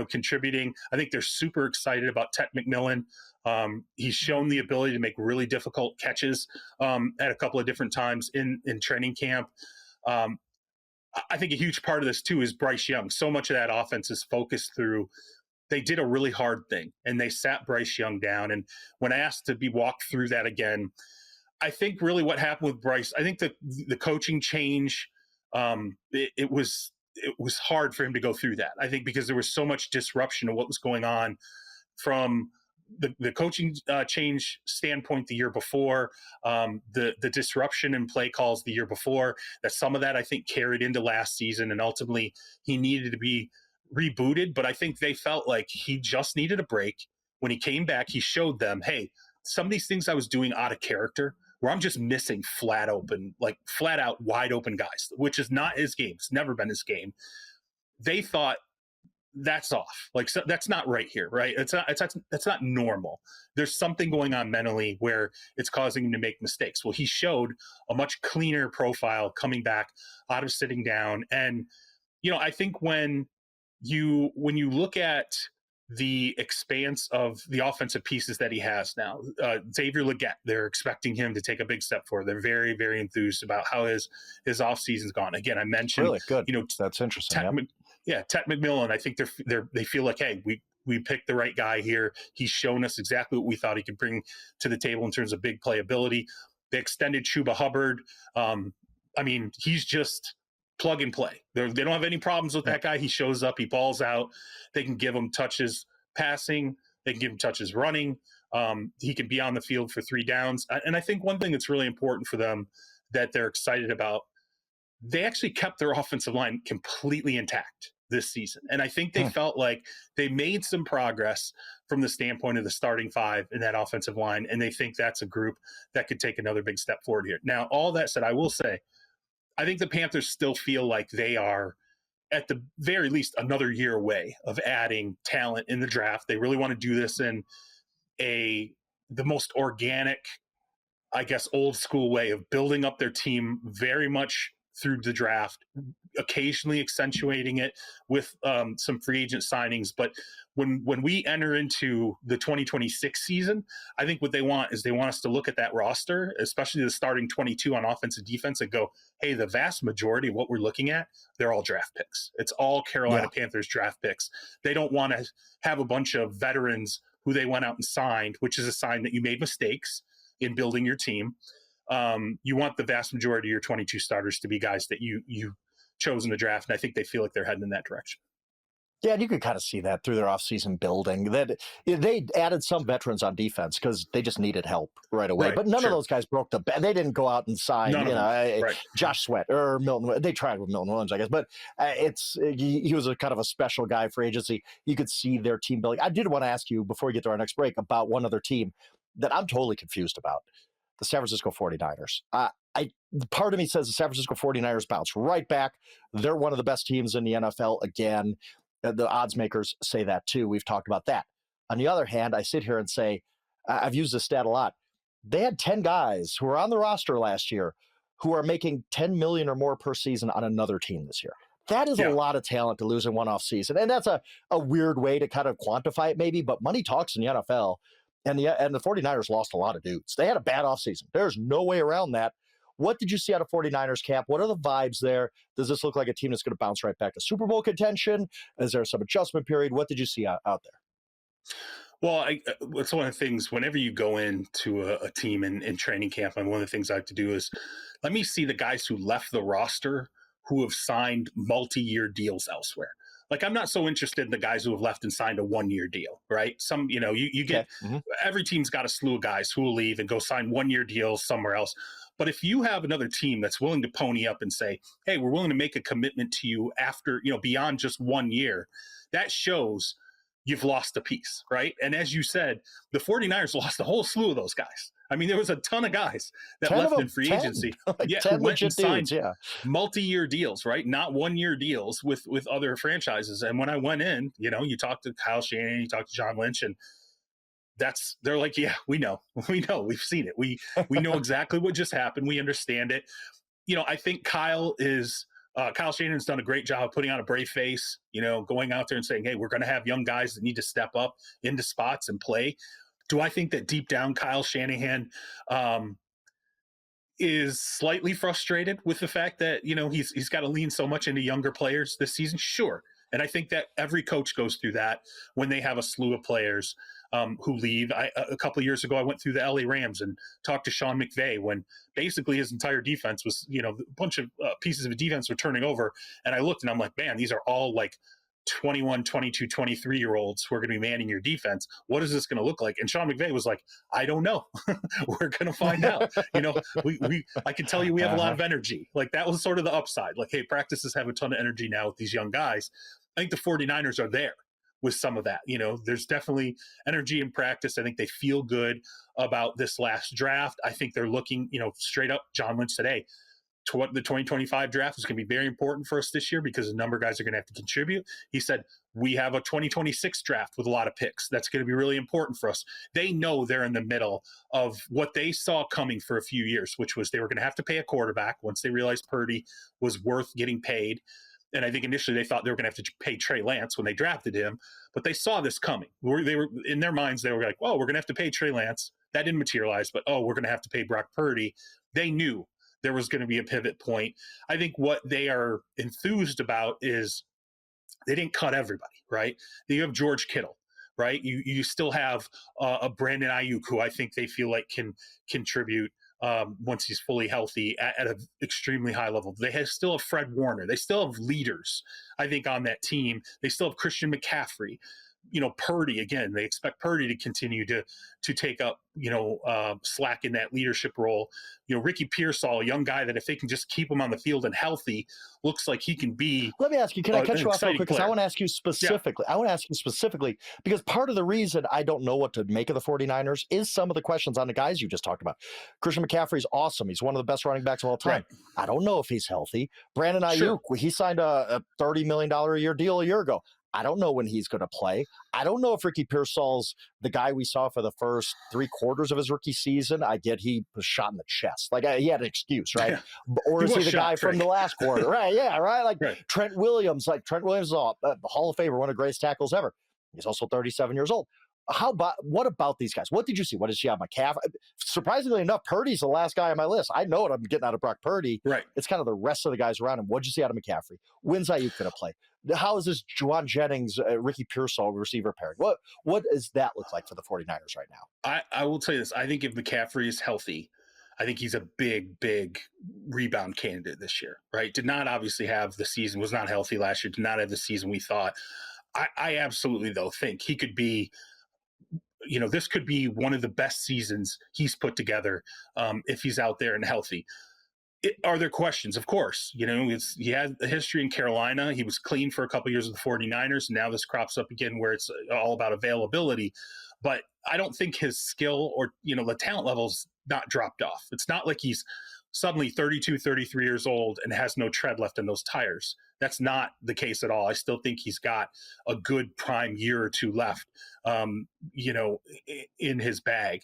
contributing. I think they're super excited about Tet McMillan. He's shown the ability to make really difficult catches at a couple of different times in training camp. I think a huge part of this too is Bryce Young. So much of that offense is focused through. They did a really hard thing and they sat Bryce Young down. And when I asked to be walked through that again, I think really what happened with Bryce, I think the coaching change, it was hard for him to go through that. I think because there was so much disruption of what was going on from the coaching change standpoint the year before, the disruption in play calls the year before, that some of that I think carried into last season, and ultimately he needed to be rebooted. But I think they felt like he just needed a break. When he came back, he showed them, hey, some of these things I was doing out of character, where I'm just missing flat out wide open guys, which is not his game. It's never been his game. They thought, that's off. So that's not right here, right? That's not normal. There's something going on mentally where it's causing him to make mistakes. Well, he showed a much cleaner profile coming back out of sitting down. And, I think when you look at the expanse of the offensive pieces that he has now, Xavier Legette, they're expecting him to take a big step forward. They're very, very enthused about how his offseason's gone. Again, I mentioned, really good. That's interesting. Tet McMillan, I think they feel like, hey, we picked the right guy here. He's shown us exactly what we thought he could bring to the table in terms of big playability. They extended Chuba Hubbard. He's just plug and play. They don't have any problems with that guy. He shows up, he balls out. They can give him touches passing. They can give him touches running. He can be on the field for 3 downs. And I think one thing that's really important for them that they're excited about, they actually kept their offensive line completely intact this season. And I think they felt like they made some progress from the standpoint of the starting 5 in that offensive line. And they think that's a group that could take another big step forward here. Now, all that said, I will say, I think the Panthers still feel like they are at the very least another year away of adding talent in the draft. They really want to do this in the most organic, I guess, old school way of building up their team very much through the draft, occasionally accentuating it with some free agent signings. But when we enter into the 2026 season, I think what they want is they want us to look at that roster, especially the starting 22 on offense and defense, and go, hey, the vast majority of what we're looking at, they're all draft picks. It's all Carolina Panthers draft picks. They don't want to have a bunch of veterans who they went out and signed, which is a sign that you made mistakes in building your team. You want the vast majority of your 22 starters to be guys that you chose in the draft, and I think they feel like they're heading in that direction. Yeah, and you could kind of see that through their offseason building. That they added some veterans on defense because they just needed help right away. Right, but none of those guys broke the bank. They didn't go out and sign, Josh Sweat or Milton. They tried with Milton Williams, I guess, but he was a kind of a special guy for agency. You could see their team building. I did want to ask you before we get to our next break about one other team that I'm totally confused about. the San Francisco 49ers. Part of me says the San Francisco 49ers bounce right back. They're one of the best teams in the NFL again. The odds makers say that too. We've talked about that. On the other hand, I sit here and say, I've used this stat a lot. They had 10 guys who were on the roster last year who are making $10 million or more per season on another team this year. That is a lot of talent to lose in one off season. And that's a weird way to kind of quantify it maybe, but money talks in the NFL. And the 49ers lost a lot of dudes. They had a bad offseason. There's no way around that. What did you see out of 49ers camp? What are the vibes there? Does this look like a team that's going to bounce right back to Super Bowl contention? Is there some adjustment period? What did you see out there? Well, it's one of the things, whenever you go into a team in training camp, and one of the things I like to do is let me see the guys who left the roster who have signed multi-year deals elsewhere. Like, I'm not so interested in the guys who have left and signed a 1-year deal, right? Some, you get, every team's got a slew of guys who will leave and go sign 1-year deals somewhere else. But if you have another team that's willing to pony up and say, hey, we're willing to make a commitment to you after, beyond just 1 year, that shows you've lost a piece, right? And as you said, the 49ers lost a whole slew of those guys. I mean, there was a ton of guys that left in free agency. Who went and signed multi-year deals, right? Not 1-year deals with other franchises. And when I went in, you talked to Kyle Shanahan, you talked to John Lynch, and they're like, yeah, we know, we've seen it. We know exactly what just happened. We understand it. I think Kyle Shanahan's done a great job of putting on a brave face, going out there and saying, hey, we're going to have young guys that need to step up into spots and play. Do I think that deep down Kyle Shanahan is slightly frustrated with the fact that, he's got to lean so much into younger players this season? Sure. And I think that every coach goes through that when they have a slew of players who leave. A couple of years ago, I went through the LA Rams and talked to Sean McVay when basically his entire defense was, a bunch of pieces of defense were turning over. And I looked and I'm like, man, these are all like 21, 22, 23-year-olds who are going to be manning your defense. What is this going to look like? And Sean McVay was like, I don't know. We're going to find out. I can tell you we have a lot of energy. Like, that was sort of the upside. Like, hey, practices have a ton of energy now with these young guys. I think the 49ers are there with some of that. There's definitely energy in practice. I think they feel good about this last draft. I think they're looking, straight up, John Lynch today, to what the 2025 draft is going to be very important for us this year because a number of guys are going to have to contribute. He said, we have a 2026 draft with a lot of picks. That's going to be really important for us. They know they're in the middle of what they saw coming for a few years, which was they were going to have to pay a quarterback once they realized Purdy was worth getting paid. And I think initially they thought they were going to have to pay Trey Lance when they drafted him, but they saw this coming. They were in their minds, they were like, well, we're going to have to pay Trey Lance. That didn't materialize, but we're going to have to pay Brock Purdy. They knew there was going to be a pivot point. I think what they are enthused about is they didn't cut everybody, right? You have George Kittle, right? You still have a Brandon Ayuk, who I think they feel like can contribute once he's fully healthy at an extremely high level. They still have Fred Warner. They still have leaders, I think, on that team. They still have Christian McCaffrey. Purdy, again, they expect Purdy to continue to take up, slack in that leadership role. Ricky Pearsall, a young guy that if they can just keep him on the field and healthy, looks like he can be. Let me ask you, can I cut you off real quick? Because I want to ask you specifically. Yeah. I want to ask you specifically, because part of the reason I don't know what to make of the 49ers is some of the questions on the guys you just talked about. Christian McCaffrey's awesome. He's one of the best running backs of all time. Right. I don't know if he's healthy. Brandon Ayuk, he signed a $30 million a year deal a year ago. I don't know when he's going to play. I don't know if Ricky Pearsall's the guy we saw for the first 3 quarters of his rookie season. I get he was shot in the chest. Like, he had an excuse, right? Or is he the guy from the last quarter? Right, yeah, right? Like Trent Williams. Trent Williams is a Hall of Famer, one of the greatest tackles ever. He's also 37 years old. What about these guys? What did you see? What did you see on McCaffrey? Surprisingly enough, Purdy's the last guy on my list. I know what I'm getting out of Brock Purdy. Right. It's kind of the rest of the guys around him. What did you see out of McCaffrey? When's Ayuk going to play? How is this Juwan Jennings, Ricky Pearsall receiver pairing? What does that look like for the 49ers right now? I will tell you this. I think if McCaffrey is healthy, I think he's a big, big rebound candidate this year, right? Did not obviously have the season, was not healthy last year, did not have the season we thought. I absolutely, though, think he could be, this could be one of the best seasons he's put together if he's out there and healthy. Are there questions? Of course. He had a history in Carolina. He was clean for a couple of years with the 49ers. Now this crops up again where it's all about availability. But I don't think his skill or, the talent level's not dropped off. It's not like he's suddenly 32, 33 years old and has no tread left in those tires. That's not the case at all. I still think he's got a good prime year or two left, in his bag.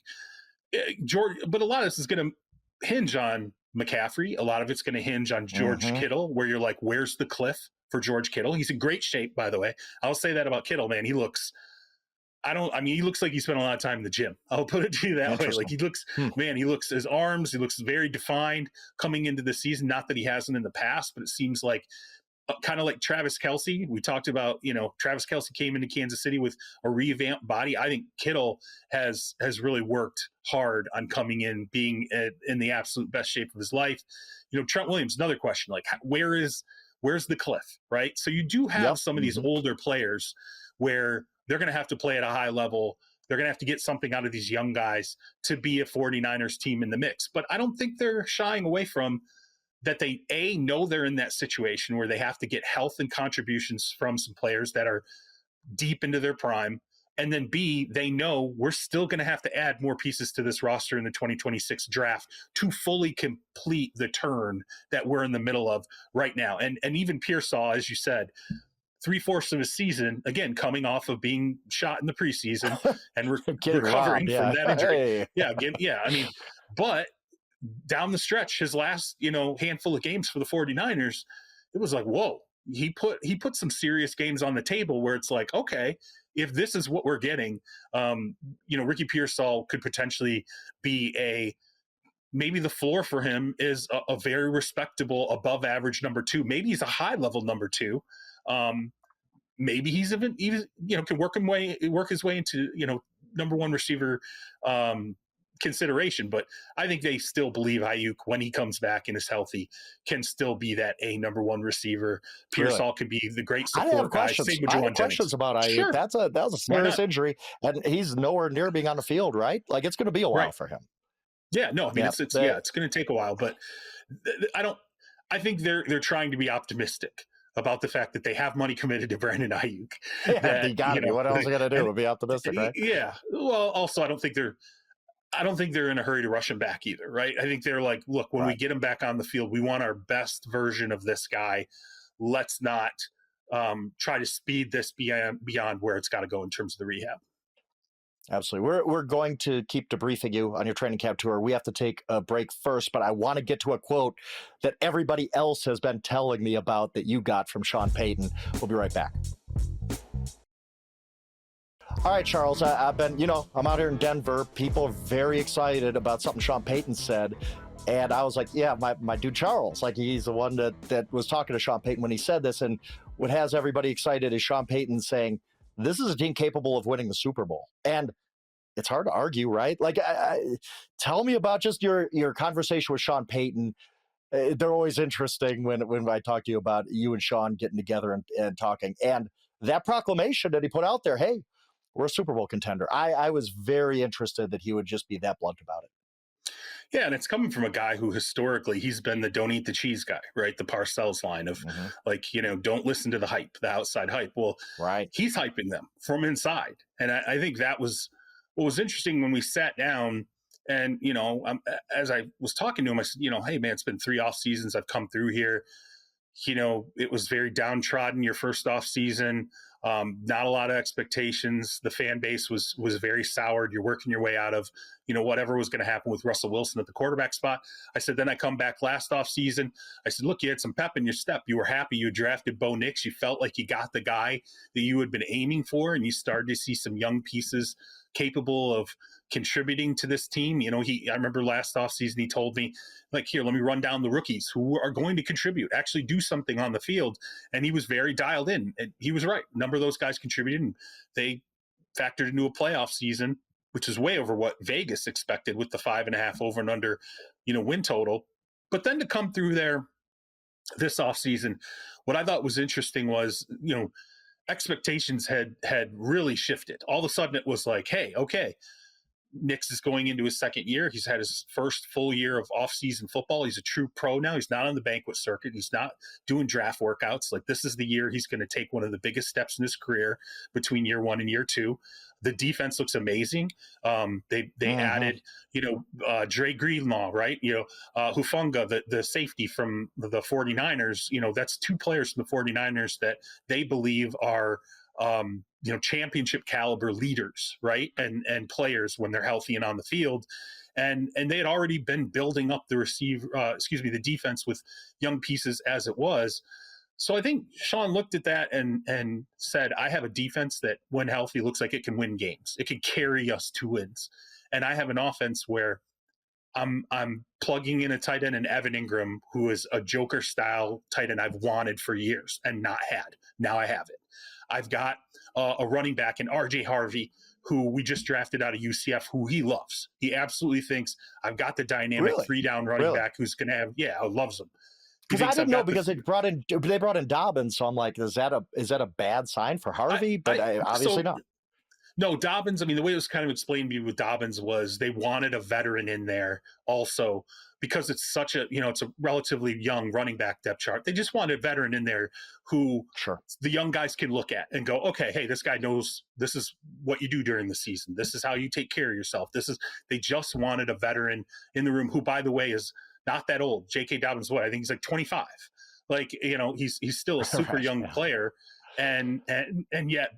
George, but a lot of this is going to hinge on McCaffrey. A lot of it's going to hinge on George Kittle, where you're like, where's the cliff for George Kittle? He's in great shape, by the way. I'll say that about Kittle, man. He looks like he spent a lot of time in the gym. I'll put it to you that way. Like he looks, his arms, he looks very defined coming into the season. Not that he hasn't in the past, but it seems like kind of like Travis Kelce. We talked about, Travis Kelce came into Kansas City with a revamped body. I think Kittle has really worked hard on coming in, being in the absolute best shape of his life. Trent Williams, another question, like where's the cliff, right? So you do have some of these older players where they're going to have to play at a high level. They're going to have to get something out of these young guys to be a 49ers team in the mix. But I don't think they're shying away from that. They know they're in that situation where they have to get health and contributions from some players that are deep into their prime. And then B, they know we're still going to have to add more pieces to this roster in the 2026 draft to fully complete the turn that we're in the middle of right now. And even Pearsall, as you said, 3/4 of his season, again, coming off of being shot in the preseason and recovering from that injury. Hey. But down the stretch, his last, handful of games for the 49ers, it was like, whoa, he put some serious games on the table where it's like, okay, if this is what we're getting, Ricky Pearsall could potentially be maybe the floor for him is a very respectable above average number 2. Maybe he's a high level number 2. Maybe he's even can work his way into, number 1 receiver consideration. But I think they still believe Ayuk, when he comes back and is healthy, can still be that number 1 receiver. Pearsall can be the great support guy. I have questions about Ayuk. Sure. That was a serious injury, and he's nowhere near being on the field, right? Like it's going to be a while for him. Yeah, no, it's going to take a while, but I think they're trying to be optimistic about the fact that they have money committed to Brandon Ayuk. Yeah, they got it. What else are they going to do? Be optimistic, right? Yeah. Well, also, I don't think they're in a hurry to rush him back either, right? I think they're like, look, when we get him back on the field, we want our best version of this guy. Let's not try to speed this beyond where it's got to go in terms of the rehab. Absolutely. We're going to keep debriefing you on your training camp tour. We have to take a break first, but I want to get to a quote that everybody else has been telling me about that you got from Sean Payton. We'll be right back. All right, Charles, I've been, I'm out here in Denver. People are very excited about something Sean Payton said. And I was like, yeah, my dude Charles, like he's the one that was talking to Sean Payton when he said this. And what has everybody excited is Sean Payton saying, this is a team capable of winning the Super Bowl. And it's hard to argue, right? Like, tell me about just your conversation with Sean Payton. They're always interesting when I talk to you about you and Sean getting together and talking. And that proclamation that he put out there, hey, we're a Super Bowl contender. I was very interested that he would just be that blunt about it. Yeah, and it's coming from a guy who historically he's been the don't eat the cheese guy, right? The Parcells line of don't listen to the hype, the outside hype. Well, right. He's hyping them from inside. And I think that was what was interesting when we sat down and, as I was talking to him, I said, hey man, it's been 3 off seasons. I've come through here. It was very downtrodden your first off season. Not a lot of expectations. The fan base was very soured. You're working your way out of, whatever was going to happen with Russell Wilson at the quarterback spot. I said, then I come back last off season. I said, look, you had some pep in your step. You were happy. You drafted Bo Nix. You felt like you got the guy that you had been aiming for, and you started to see some young pieces capable of contributing to this team. I remember last offseason, he told me, like, here, let me run down the rookies who are going to contribute, actually do something on the field. And he was very dialed in. And he was right. A number of those guys contributed, and they factored into a playoff season, which is way over what Vegas expected with the 5.5 over and under, win total. But then to come through there this offseason, what I thought was interesting was, expectations had really shifted. All of a sudden it was like, hey, okay, Nix is going into his second year. He's had his first full year of off-season football. He's a true pro now. He's not on the banquet circuit. He's not doing draft workouts. Like, this is the year he's going to take one of the biggest steps in his career between year one and year two. The defense looks amazing. They added, Dre Greenlaw, right? Hufunga, the safety from the 49ers. That's two players from the 49ers that they believe are championship caliber leaders, right? And players when they're healthy and on the field. And they had already been building up the defense with young pieces as it was. So I think Sean looked at that and said, I have a defense that when healthy looks like it can win games. It can carry us to wins. And I have an offense where I'm plugging in a tight end in Evan Engram, who is a Joker style tight end I've wanted for years and not had. Now I have it. I've got a running back in RJ Harvey, who we just drafted out of UCF, who he loves. He absolutely thinks I've got the dynamic 3-down running back who's going to have, loves him. Because I didn't know because they brought in Dobbins, so I'm like, is that a bad sign for Harvey? Obviously not. No, Dobbins. I mean, the way it was kind of explained to me with Dobbins was they wanted a veteran in there also because it's such a it's a relatively young running back depth chart. They just wanted a veteran in there who the young guys can look at and go, okay, hey, this guy knows this is what you do during the season. This is how you take care of yourself. They just wanted a veteran in the room who, by the way, is not that old. J.K. Dobbins, I think he's like 25. Like, he's still a super young player, and yet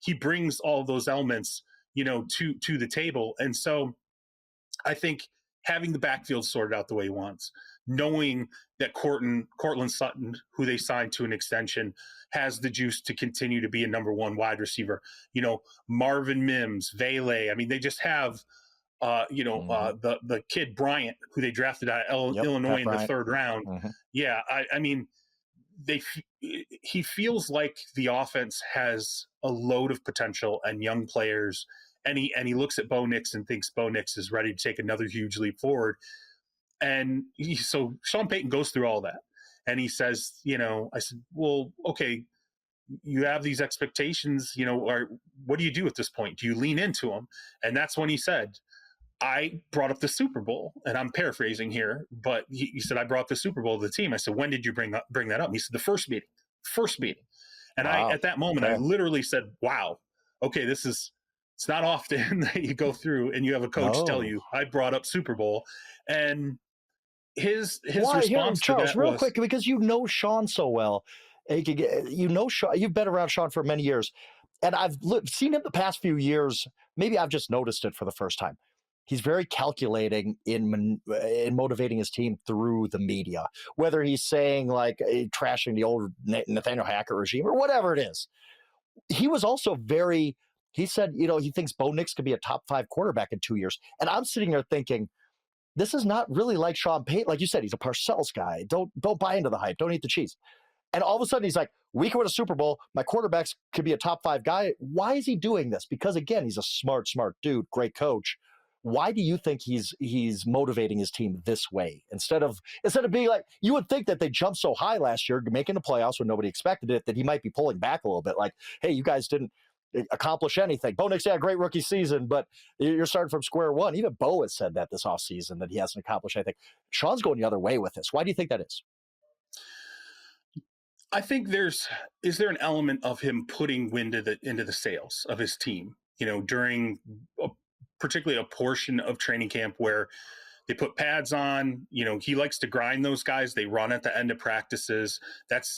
he brings all those elements, to the table. And so I think having the backfield sorted out the way he wants, knowing that Cortland Sutton, who they signed to an extension, has the juice to continue to be a number one wide receiver. Marvin Mims, Vele. I mean, they just have the kid Bryant, who they drafted out of Illinois in the third round. Mm-hmm. Yeah, I mean, he feels like the offense has a load of potential and young players, and he looks at Bo Nix and thinks Bo Nix is ready to take another huge leap forward. And so Sean Payton goes through all that, and he says, I said, well, okay, you have these expectations, or what do you do at this point? Do you lean into them? And that's when he said, I brought up the Super Bowl, and I'm paraphrasing here, but he said, I brought the Super Bowl to the team. I said, when did you bring that up? He said, the first meeting. And wow. At that moment, I literally said, wow, okay, it's not often that you go through and you have a coach tell you, I brought up Super Bowl. And his response to that real was, quick, because Sean so well. Sean, you've been around Sean for many years, and I've seen him the past few years. Maybe I've just noticed it for the first time. He's very calculating in motivating his team through the media, whether he's saying like trashing the old Nathaniel Hackett regime or whatever it is. He was also he said, he thinks Bo Nix could be a top 5 quarterback in 2 years. And I'm sitting there thinking, this is not really like Sean Payton. Like you said, he's a Parcells guy. Don't buy into the hype. Don't eat the cheese. And all of a sudden he's like, we can win a Super Bowl. My quarterbacks could be a top 5 guy. Why is he doing this? Because again, he's a smart dude, great coach. Why do you think he's motivating his team this way instead of being like, you would think that they jumped so high last year making the playoffs when nobody expected it, that he might be pulling back a little bit, like, hey, you guys didn't accomplish anything. Bo Nix had a great rookie season, but you're starting from square one. Even Bo has said that this offseason, that he hasn't accomplished anything. Sean's going the other way with this. Why do you think that is? I think is there an element of him putting wind into the sails of his team, during particularly a portion of training camp where they put pads on, he likes to grind those guys. They run at the end of practices.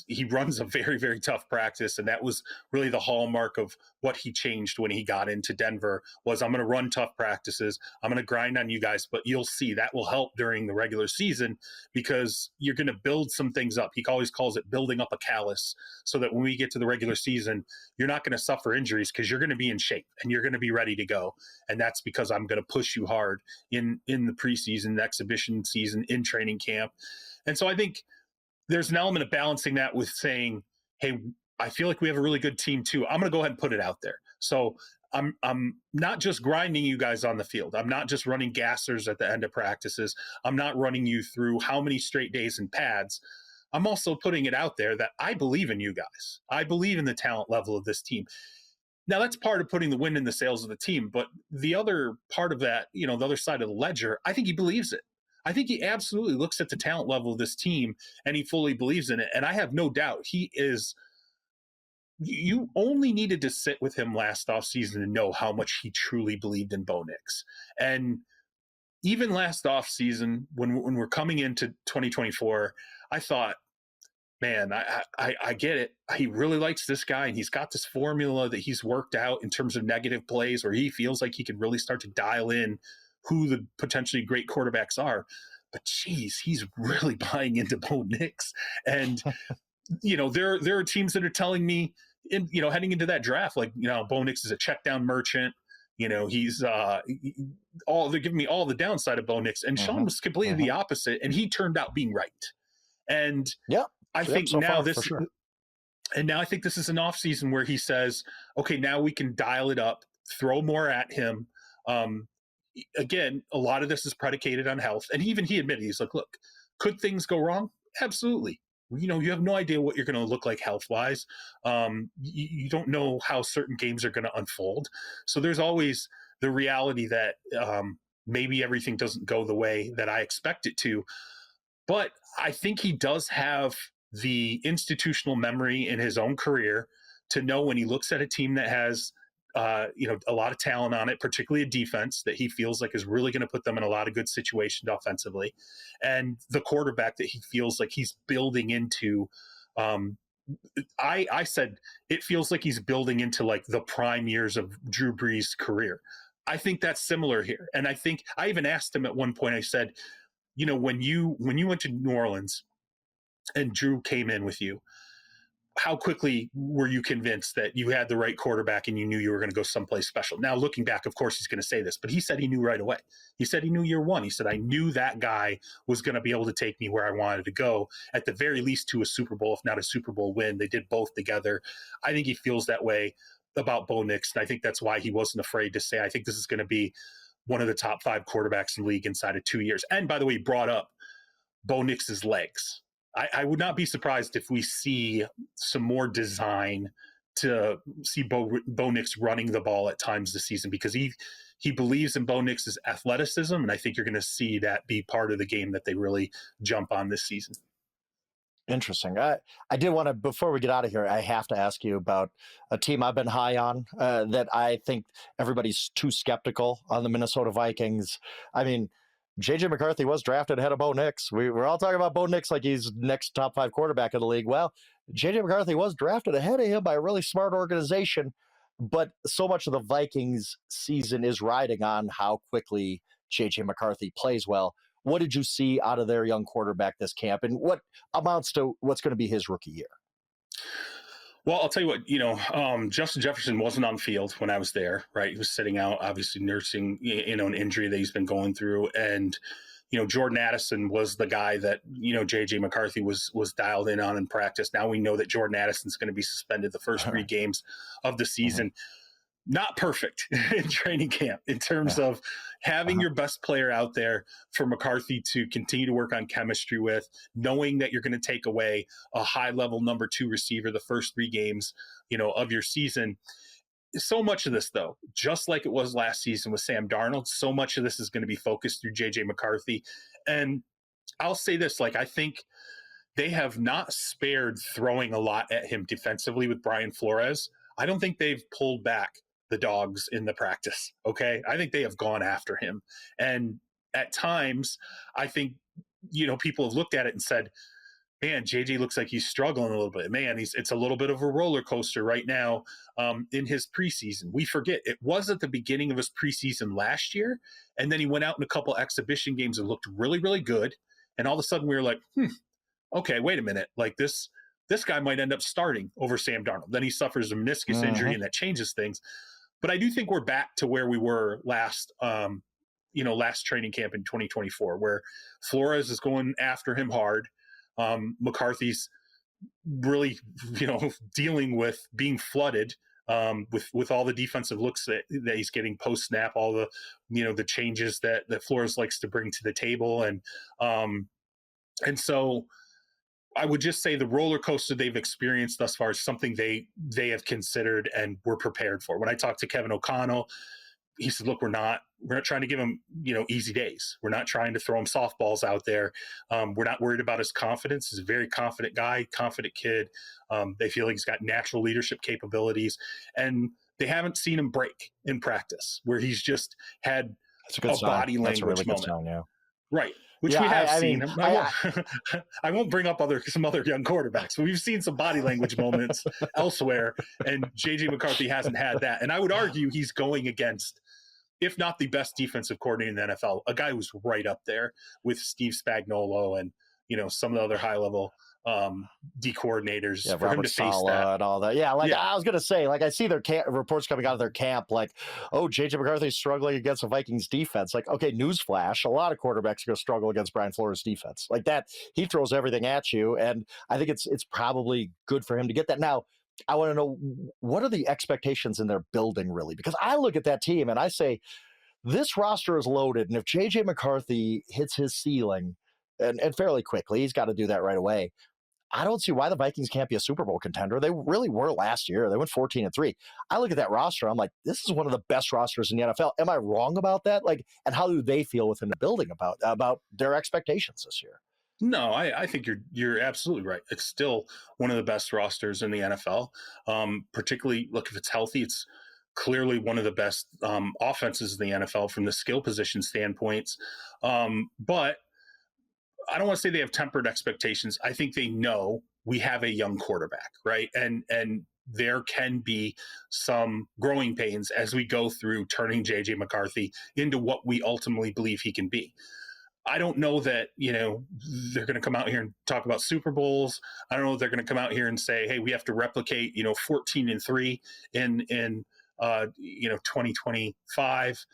He runs a very, very tough practice. And that was really the hallmark of what he changed when he got into Denver was, I'm going to run tough practices. I'm going to grind on you guys, but you'll see that will help during the regular season because you're going to build some things up. He always calls it building up a callus so that when we get to the regular season, you're not going to suffer injuries because you're going to be in shape and you're going to be ready to go. And that's because I'm going to push you hard in the preseason, the exhibition season, in training camp. And so I think there's an element of balancing that with saying, hey, I feel like we have a really good team too. I'm going to go ahead and put it out there. So I'm not just grinding you guys on the field. I'm not just running gassers at the end of practices. I'm not running you through how many straight days in pads. I'm also putting it out there that I believe in you guys. I believe in the talent level of this team. Now that's part of putting the wind in the sails of the team. But the other part of that, the other side of the ledger, I think he believes it. I think he absolutely looks at the talent level of this team and he fully believes in it. And I have no doubt he is. You only needed to sit with him last offseason to know how much he truly believed in Bo Nix. And even last offseason, when we're coming into 2024, I thought, man, I get it. He really likes this guy, and he's got this formula that he's worked out in terms of negative plays where he feels like he can really start to dial in who the potentially great quarterbacks are. But geez, he's really buying into Bo Nix. And, there are teams that are telling me, heading into that draft, like, Bo Nix is a check down merchant. He's they're giving me all the downside of Bo Nix. And Sean was completely the opposite, and he turned out being right. And I think now I think this is an offseason where he says, okay, now we can dial it up, throw more at him. Again, a lot of this is predicated on health. And even he admitted, he's like, look, could things go wrong? Absolutely. You have no idea what you're going to look like health-wise. You don't know how certain games are going to unfold. So there's always the reality that maybe everything doesn't go the way that I expect it to. But I think he does have the institutional memory in his own career to know when he looks at a team that has a lot of talent on it, particularly a defense that he feels like is really going to put them in a lot of good situations offensively, and the quarterback that he feels like he's building into. I said it feels like he's building into like the prime years of Drew Brees' career. I think that's similar here. And I think I even asked him at one point, I said, when you went to New Orleans and Drew came in with you, how quickly were you convinced that you had the right quarterback and you knew you were going to go someplace special? Now, looking back, of course, he's going to say this, but he said he knew right away. He said he knew year one. He said, I knew that guy was going to be able to take me where I wanted to go, at the very least to a Super Bowl, if not a Super Bowl win. They did both together. I think he feels that way about Bo Nix, and I think that's why he wasn't afraid to say, I think this is going to be one of the top 5 quarterbacks in the league inside of 2 years. And by the way, he brought up Bo Nix's legs. I would not be surprised if we see some more design to see Bo Nix running the ball at times this season, because he believes in Bo Nix's athleticism, and I think you're going to see that be part of the game that they really jump on this season. Interesting. I did want to, before we get out of here, I have to ask you about a team I've been high on that I think everybody's too skeptical on, the Minnesota Vikings. I mean, JJ McCarthy was drafted ahead of Bo Nix. We're all talking about Bo Nix like he's next top 5 quarterback in the league. Well, JJ McCarthy was drafted ahead of him by a really smart organization, but so much of the Vikings season is riding on how quickly JJ McCarthy plays well. What did you see out of their young quarterback this camp, and what amounts to what's going to be his rookie year? Well, I'll tell you what, Justin Jefferson wasn't on the field when I was there, right? He was sitting out, obviously nursing, an injury that he's been going through. And, Jordan Addison was the guy that, JJ McCarthy was dialed in on in practice. Now we know that Jordan Addison's going to be suspended the first 3 games of the season. Not perfect in training camp in terms of having your best player out there for McCarthy to continue to work on chemistry with, knowing that you're going to take away a high-level number 2 receiver the first 3 games, of your season. So much of this, though, just like it was last season with Sam Darnold, so much of this is going to be focused through JJ McCarthy. And I'll say this, I think they have not spared throwing a lot at him defensively with Brian Flores. I don't think they've pulled back the dogs in the practice. Okay. I think they have gone after him. And at times, I think, people have looked at it and said, man, JJ looks like he's struggling a little bit. Man, it's a little bit of a roller coaster right now in his preseason. We forget it was at the beginning of his preseason last year. And then he went out in a couple exhibition games and looked really, really good. And all of a sudden we were like, okay, wait a minute. This guy might end up starting over Sam Darnold. Then he suffers a meniscus injury, and that changes things. But I do think we're back to where we were last training camp in 2024, where Flores is going after him hard. McCarthy's really, dealing with being flooded with all the defensive looks that he's getting post snap, all the, the changes that Flores likes to bring to the table. And so I would just say the roller coaster they've experienced thus far is something they have considered and were prepared for. When I talked to Kevin O'Connell, he said, look, we're not trying to give him, easy days. We're not trying to throw him softballs out there. We're not worried about his confidence. He's a very confident guy, confident kid. They feel like he's got natural leadership capabilities, and they haven't seen him break in practice where he's just had a body language moment. Yeah. Right. Which we have seen. I won't bring up some other young quarterbacks, but we've seen some body language moments elsewhere, and JJ McCarthy hasn't had that. And I would argue he's going against, if not the best defensive coordinator in the NFL, a guy who's right up there with Steve Spagnuolo and, some of the other high-level D coordinators for Robert him to face Saleh that. and all that. I was going to say, I see their reports coming out of their camp, JJ McCarthy's struggling against the Vikings defense. Okay, newsflash, a lot of quarterbacks are going to struggle against Brian Flores' defense. That, he throws everything at you, and I think it's probably good for him to get that. Now, I want to know, what are the expectations in their building, really? Because I look at that team and I say, this roster is loaded, and if JJ McCarthy hits his ceiling, and fairly quickly, he's got to do that right away, I don't see why the Vikings can't be a Super Bowl contender. They really were last year. They went 14-3. I look at that roster, I'm like, this is one of the best rosters in the NFL. Am I wrong about that? And how do they feel within the building about their expectations this year? No, I think you're absolutely right. It's still one of the best rosters in the NFL. Particularly, look, if it's healthy, it's clearly one of the best offenses in the NFL from the skill position standpoints. But I don't want to say they have tempered expectations. I think they know we have a young quarterback, right? And there can be some growing pains as we go through turning JJ McCarthy into what we ultimately believe he can be. I don't know that, they're going to come out here and talk about Super Bowls. I don't know if they're going to come out here and say, hey, we have to replicate, 14-3 in 2025.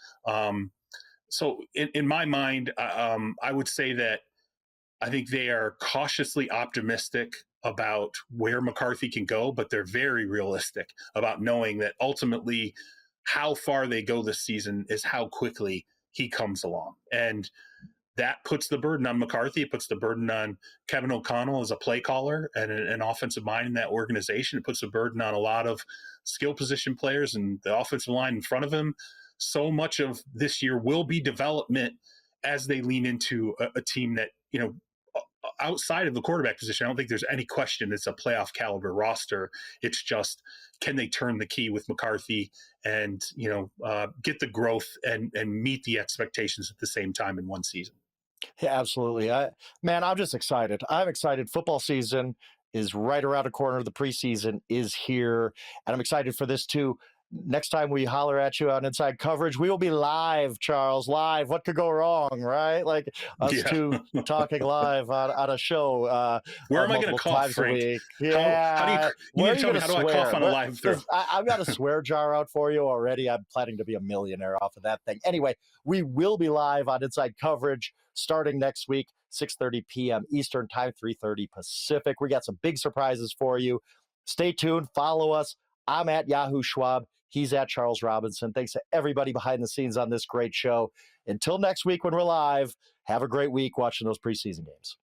So in my mind, I would say that I think they are cautiously optimistic about where McCarthy can go, but they're very realistic about knowing that ultimately how far they go this season is how quickly he comes along. And that puts the burden on McCarthy. It puts the burden on Kevin O'Connell as a play caller and an offensive mind in that organization. It puts the burden on a lot of skill position players and the offensive line in front of him. So much of this year will be development as they lean into a team that, outside of the quarterback position, I don't think there's any question it's a playoff caliber roster. It's just, can they turn the key with McCarthy and, get the growth and meet the expectations at the same time in one season? Yeah, absolutely. I'm just excited. I'm excited. Football season is right around the corner. The preseason is here, and I'm excited for this too. Next time we holler at you on Inside Coverage, we will be live, Charles, live. What could go wrong, right? Us two talking live on a show. Where am I going to cough, Frank? Yeah. How do you need to tell me, how do I cough on a live throw? I've got a swear jar out for you already. I'm planning to be a millionaire off of that thing. Anyway, we will be live on Inside Coverage starting next week, 6:30 p.m. Eastern Time, 3:30 Pacific. We got some big surprises for you. Stay tuned. Follow us. I'm at Yahoo Schwab. He's at Charles Robinson. Thanks to everybody behind the scenes on this great show. Until next week when we're live, have a great week watching those preseason games.